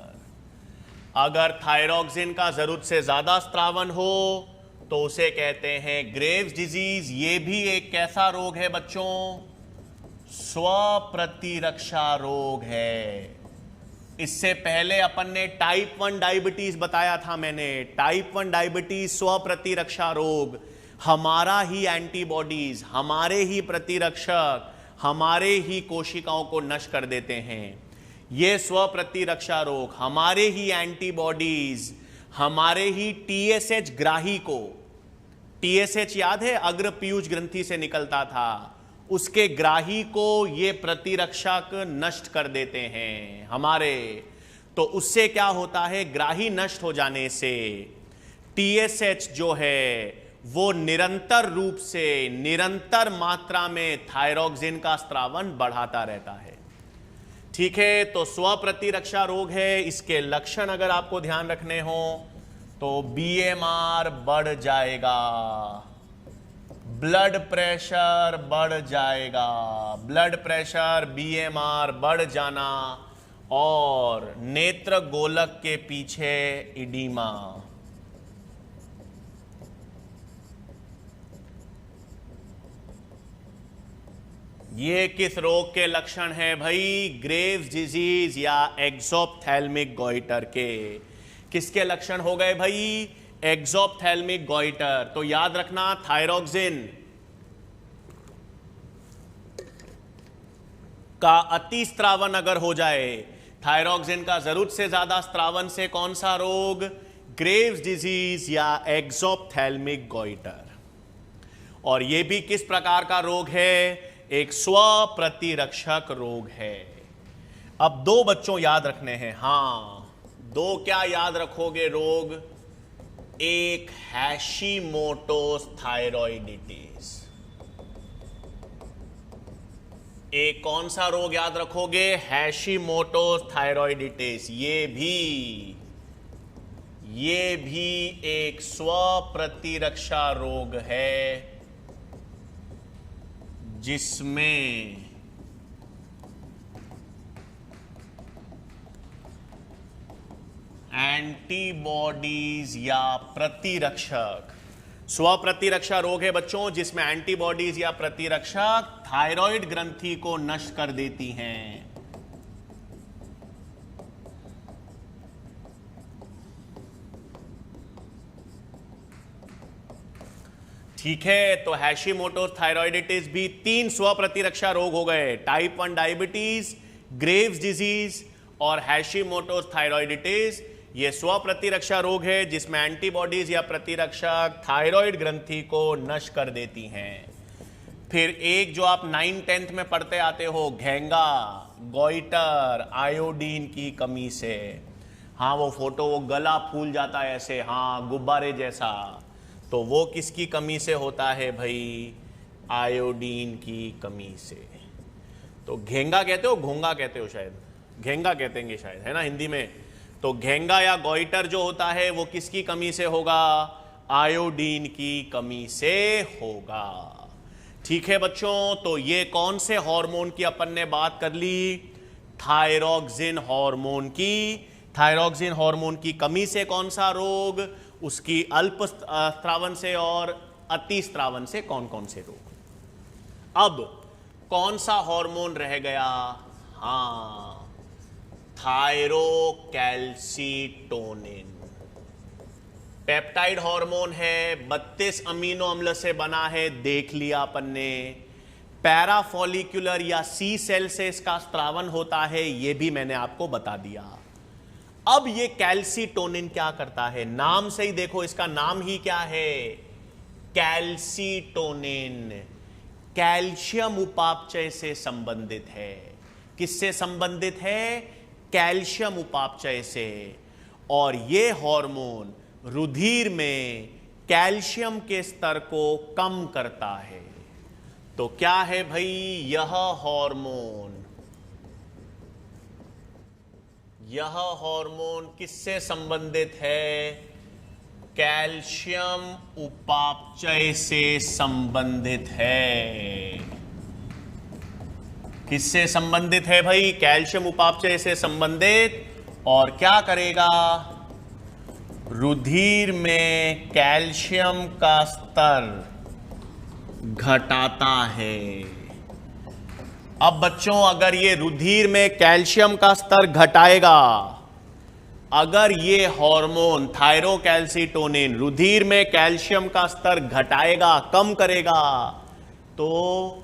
अगर थायरॉक्सिन का जरूरत से ज्यादा स्रावन हो तो उसे कहते हैं ग्रेव्स डिजीज। ये भी एक कैसा रोग है बच्चों? स्वप्रतिरक्षा रोग है। इससे पहले अपन ने टाइप 1 डायबिटीज बताया था मैंने। टाइप 1 डायबिटीज स्वप्रतिरक्षा रोग, हमारा ही एंटीबॉडीज, हमारे ही प्रतिरक्षक हमारे ही कोशिकाओं को नष्ट कर देते हैं। ये स्वप्रतिरक्षा रोग, हमारे ही एंटीबॉडीज, हमारे ही टीएसएच ग्राही को, टीएसएच याद है अग्र पीयूष ग्रंथि से निकलता था, उसके ग्राही को ये प्रतिरक्षक नष्ट कर देते हैं हमारे। तो उससे क्या होता है? ग्राही नष्ट हो जाने से टीएसएच जो है वो निरंतर रूप से, निरंतर मात्रा में थायरॉक्सिन का स्रावन बढ़ाता रहता है। ठीक है, तो स्वप्रतिरक्षा रोग है। इसके लक्षण अगर आपको ध्यान रखने हो तो बीएमआर बढ़ जाएगा, ब्लड प्रेशर बढ़ जाएगा, ब्लड प्रेशर, बीएमआर बढ़ जाना, और नेत्र गोलक के पीछे इडीमा। ये किस रोग के लक्षण हैं भाई? ग्रेव्स डिजीज या एक्सोप्थेल्मिक गॉइटर के। किसके लक्षण हो गए भाई? एक्सोप्थेल्मिक गॉइटर। तो याद रखना, थायरॉक्सिन का अति स्रावन अगर हो जाए, थायरॉक्सिन का जरूरत से ज्यादा स्रावन से कौन सा रोग? ग्रेव्स डिजीज या एक्सोप्थेल्मिक गॉइटर। और यह भी किस प्रकार का रोग है? एक स्वप्रतिरक्षक रोग है। अब दो बच्चों याद रखने हैं। हां, दो क्या याद रखोगे रोग? एक हैशिमोटोस थायरॉइडिटिस। एक कौन सा रोग याद रखोगे? हैशिमोटोस थायरॉइडिटिस। ये भी एक स्वप्रतिरक्षा रोग है जिसमें एंटीबॉडीज या प्रतिरक्षक, स्वप्रतिरक्षा रोग है बच्चों जिसमें एंटीबॉडीज या प्रतिरक्षक थायराइड ग्रंथि को नष्ट कर देती हैं। ठीक है, तो हैशिमोटोस थायरॉइडिटिस भी 3 स्वप्रतिरक्षा रोग हो गए। टाइप 1 डायबिटीज, ग्रेव्स डिजीज और हैशिमोटोस थायरॉइडिटिस। ये स्वप्रतिरक्षा रोग है जिसमें एंटीबॉडीज या प्रतिरक्षक थायराइड ग्रंथि को नष्ट कर देती हैं। फिर एक जो आप 9th-10th में पढ़ते आते हो, घेंगा, गॉइटर, आयोडीन की कमी से। हाँ, वो फोटो, वो गला फूल जाता है ऐसे, हाँ, गुब्बारे जैसा। तो वो किसकी कमी से होता है भाई? आयोडीन की कमी से। तो घेंगा कहते हो, घोंगा कहते हो शायद, घेंगा कहते हैं शायद, है ना हिंदी में। तो घेंगा या गॉइटर जो होता है वो किसकी कमी से होगा? आयोडीन की कमी से होगा। ठीक है बच्चों, तो ये कौन से हार्मोन की अपन ने बात कर ली? थायरॉक्सिन हार्मोन की। थायरॉक्सिन हार्मोन की कमी से कौन सा रोग? उसकी अल्प स्रावन से और अति स्रावन से कौन कौन से रोग? अब कौन सा हार्मोन रह गया? हां, थायरोकैल्सीटोनिन। पेप्टाइड हार्मोन है, 32 अमीनो अम्ल से बना है, देख लिया अपन ने। पैराफॉलिक्यूलर या सी सेल से इसका स्त्रावन होता है, यह भी मैंने आपको बता दिया। अब ये कैल्सीटोनिन क्या करता है? नाम से ही देखो, इसका नाम ही क्या है? कैल्सीटोनिन। कैल्शियम उपापचय से संबंधित है। किससे संबंधित है? कैल्शियम उपापचय से। और ये हार्मोन रुधिर में कैल्शियम के स्तर को कम करता है। तो क्या है भाई यह हार्मोन? यह हार्मोन किससे संबंधित है? कैल्शियम उपापचय से संबंधित है। किससे संबंधित है भाई? कैल्शियम उपापचय से संबंधित। और क्या करेगा? रुधिर में कैल्शियम का स्तर घटाता है। अब बच्चों, अगर ये रुधिर में कैल्शियम का स्तर घटाएगा, अगर ये हार्मोन थायरोकैल्सीटोनिन रुधिर में कैल्शियम का स्तर घटाएगा, कम करेगा, तो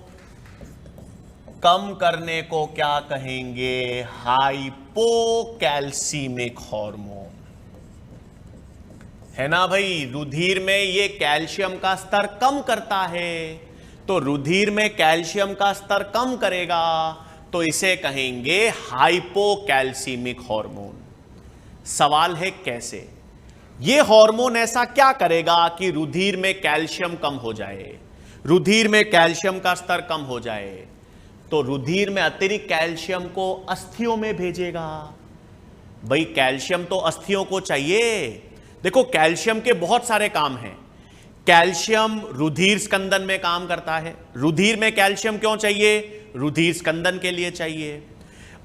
कम करने को क्या कहेंगे? हाइपोकैल्सीमिक हार्मोन, है ना भाई। रुधिर में ये कैल्शियम का स्तर कम करता है, तो रुधिर में कैल्शियम का स्तर कम करेगा, तो इसे कहेंगे हाइपोकैल्सीमिक हार्मोन। सवाल है कैसे? ये हार्मोन ऐसा क्या करेगा कि रुधिर में कैल्शियम कम हो जाए, रुधिर में कैल्शियम का स्तर कम हो जाए? तो रुधिर में अतिरिक्त कैल्शियम को अस्थियों में भेजेगा। भाई कैल्शियम तो अस्थियों को चाहिए। देखो, कैल्शियम के बहुत सारे काम हैं। कैल्शियम रुधिर स्कंदन में काम करता है। रुधिर में कैल्शियम क्यों चाहिए? रुधिर स्कंदन के लिए चाहिए।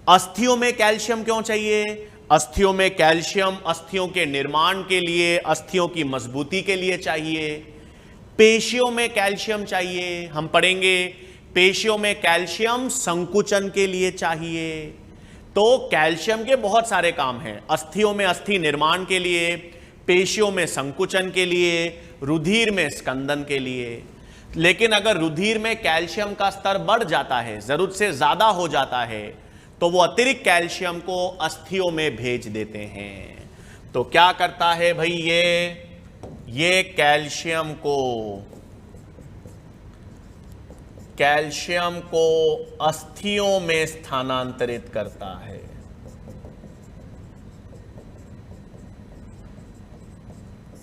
अस्थियों में कैल्शियम क्यों चाहिए? अस्थियों में कैल्शियम अस्थियों के निर्माण के लिए, अस्थियों की मजबूती के लिए चाहिए। पेशियों में कैल्शियम चाहिए, हम पढ़ेंगे। पेशियों में कैल्शियम संकुचन के लिए चाहिए। तो कैल्शियम के बहुत सारे काम हैं। अस्थियों में अस्थि निर्माण के लिए, पेशियों में संकुचन के लिए, रुधिर में स्कंदन के लिए। लेकिन अगर रुधिर में कैल्शियम का स्तर बढ़ जाता है, जरूरत से ज्यादा हो जाता है, तो वो अतिरिक्त कैल्शियम को अस्थियों में भेज देते हैं। तो क्या करता है भाई ये कैल्शियम को अस्थियों में स्थानांतरित करता है।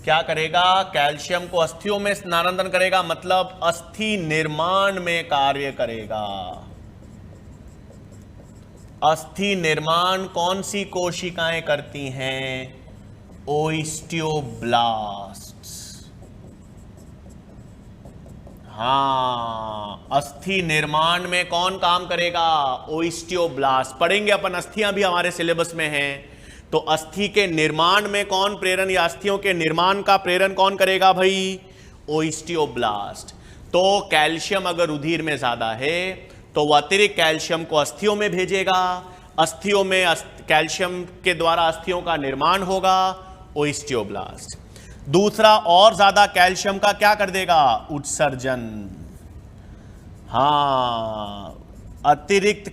क्या करेगा? कैल्शियम को अस्थियों में स्थानांतरण करेगा, मतलब अस्थि निर्माण में कार्य करेगा। अस्थि निर्माण कौन सी कोशिकाएं करती हैं? ओस्टियोब्लास्ट्स। हां, अस्थि निर्माण में कौन काम करेगा? ओस्टियोब्लास्ट। पढ़ेंगे अपन, अस्थियां भी हमारे सिलेबस में हैं। तो अस्थि के निर्माण में कौन प्रेरण, या अस्थियों के निर्माण का प्रेरण कौन करेगा भाई? ओस्टियोब्लास्ट। तो कैल्शियम अगर रुधिर में ज्यादा है, तो वह अतिरिक्त कैल्शियम को अस्थियों में भेजेगा। अस्थियों में कैल्शियम के द्वारा अस्थियों का निर्माण होगा, ओस्टियोब्लास्ट। दूसरा, और ज्यादा कैल्शियम का क्या कर देगा? उत्सर्जन। हां, अतिरिक्त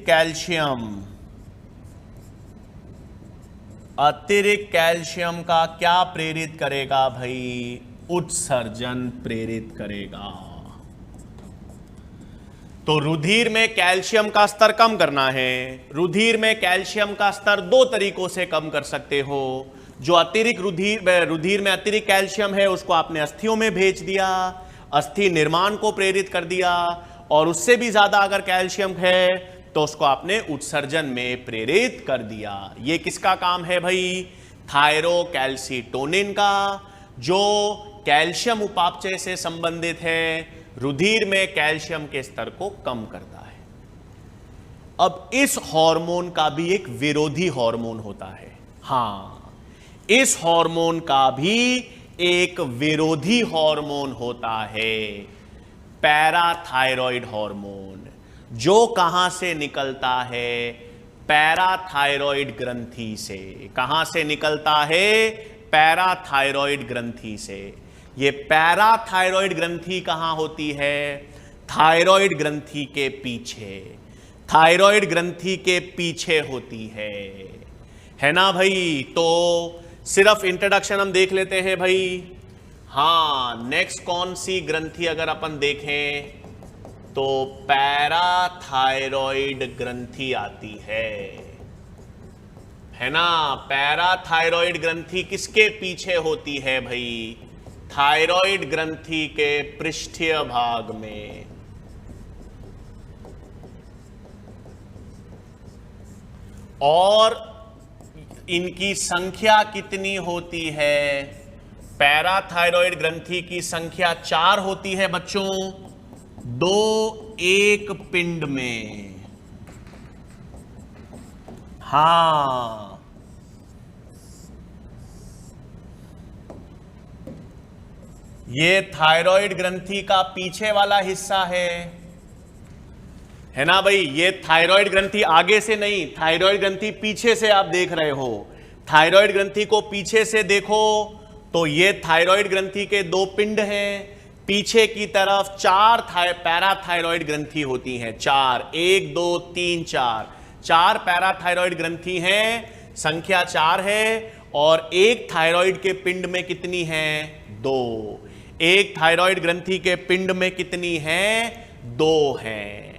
कैल्शियम का क्या प्रेरित करेगा भाई? उत्सर्जन प्रेरित करेगा। तो रुधिर में कैल्शियम का स्तर कम करना है। रुधिर में कैल्शियम का स्तर दो तरीकों से कम कर सकते हो। जो अतिरिक्त रुधिर में अतिरिक्त कैल्शियम है, उसको आपने अस्थियों में भेज दिया, अस्थि निर्माण को प्रेरित कर दिया। और उससे भी ज्यादा अगर कैल्शियम है, तो उसको आपने उत्सर्जन में प्रेरित कर दिया। ये किसका काम है भाई? थायरोकैल्सीटोनिन का, जो कैल्शियम उपापचय से संबंधित है, रुधिर में कैल्शियम के स्तर को कम करता है। अब इस हार्मोन का भी एक विरोधी हार्मोन होता है। हां, इस हार्मोन का भी एक विरोधी हार्मोन होता है, पैराथायरॉइड हार्मोन, जो कहां से निकलता है? पैराथायरॉइड ग्रंथि से। कहां से निकलता है? पैराथायरॉइड ग्रंथि से। ये पैराथायरॉइड ग्रंथि कहां होती है? थायरॉइड ग्रंथि के पीछे। थायरॉइड ग्रंथि के पीछे होती है ना भाई? तो सिर्फ इंट्रोडक्शन हम देख लेते हैं भाई। हां, नेक्स्ट कौन सी ग्रंथि अगर अपन देखें तो पैराथायरॉइड ग्रंथि आती है ना? पैराथायरॉइड ग्रंथि किसके पीछे होती है भाई? थायरॉइड ग्रंथि के पृष्ठीय भाग में। और इनकी संख्या कितनी होती है? पैराथायरॉइड ग्रंथि की संख्या 4 होती है बच्चों, 2 एक पिंड में। हां, ये थायरॉइड ग्रंथि का पीछे वाला हिस्सा है ना भाई? ये थायरॉइड ग्रंथि आगे से नहीं, थायरॉइड ग्रंथि पीछे से आप देख रहे हो। थायरॉइड ग्रंथि को पीछे से देखो तो ये थायरॉइड ग्रंथि के 2 पिंड हैं। पीछे की तरफ 4 पैराथायरॉइड ग्रंथि होती हैं। 4, 1 2 3 4, 4 पैराथायरॉइड ग्रंथि हैं, संख्या 4 है। और एक थायरॉइड के पिंड में कितनी है? 2। एक थायरॉइड ग्रंथि के पिंड में कितनी है? 2 हैं।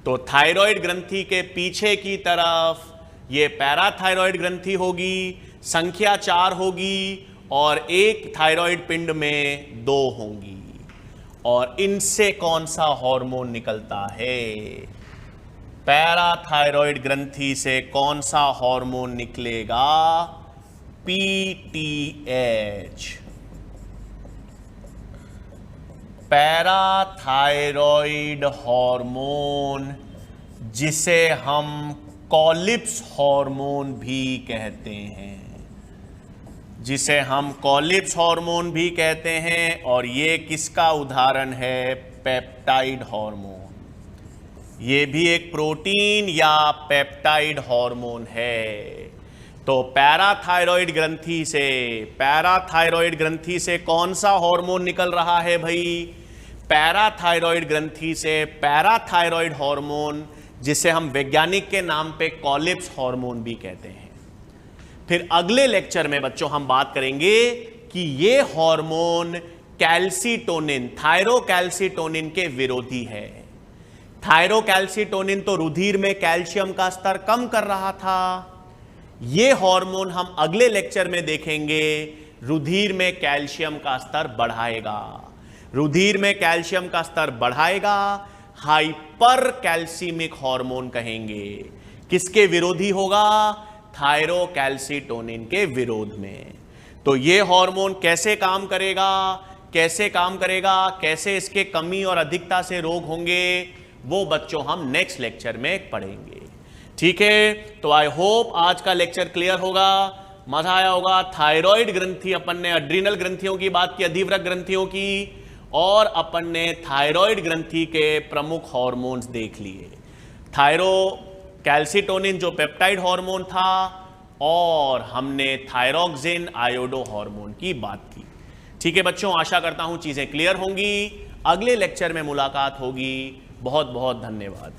तो थायरॉइड ग्रंथि के पीछे की तरफ ये पैराथायरॉइड ग्रंथि होगी, संख्या 4 होगी, और एक थायरॉइड पिंड में 2 होंगी। और इनसे कौन सा हार्मोन निकलता है? पैराथायरॉइड ग्रंथि से कौन सा हार्मोन निकलेगा? PTH, पैराथायरॉइड हार्मोन, जिसे हम कॉलिप्स हार्मोन भी कहते हैं। जिसे हम कॉलिप्स हार्मोन भी कहते हैं। और ये किसका उदाहरण है? Peptide hormone. ये भी एक प्रोटीन या पेप्टाइड हार्मोन है। तो पैराथायरॉइड ग्रंथि से कौन सा हार्मोन निकल रहा है भाई? पैराथायरॉइड ग्रंथि से पैराथायरॉइड हार्मोन, जिसे हम वैज्ञानिक के नाम पे कॉलिप्स हार्मोन भी कहते हैं। फिर अगले लेक्चर में बच्चों हम बात करेंगे कि ये हार्मोन कैल्सीटोनिन, थायरोकैल्सीटोनिन के विरोधी है। थायरोकैल्सीटोनिन तो रुधिर में कैल्शियम का स्तर कम कर रहा था। ये हार्मोन हम अगले लेक्चर में देखेंगे, रुधिर में कैल्शियम का स्तर बढ़ाएगा। रुधिर में कैल्शियम का स्तर बढ़ाएगा, हाइपर कैल्सीमिक हार्मोन कहेंगे। किसके विरोधी होगा? थायरोकैल्सीटोनिन के विरोध में। तो ये हार्मोन कैसे काम करेगा, कैसे इसके कमी और अधिकता से रोग होंगे, वो बच्चों हम नेक्स्ट लेक्चर में पढ़ेंगे। ठीक है? तो आई होप आज का लेक्चर क्लियर होगा, मजा आया होगा। थायरॉइड ग्रंथि अपन ने, एड्रीनल ग्रंथियों की बात की, अधिवृक्क ग्रंथियों की, और अपन ने थायरॉइड ग्रंथि के प्रमुख हार्मोन्स देख लिए। थायरोकैल्सीटोनिन जो पेप्टाइड हार्मोन था, और हमने थायरोक्सिन आयोडो हार्मोन की बात की। ठीक है बच्चों, आशा करता हूं चीजें क्लियर होंगी। अगले लेक्चर में मुलाकात होगी। बहुत बहुत धन्यवाद।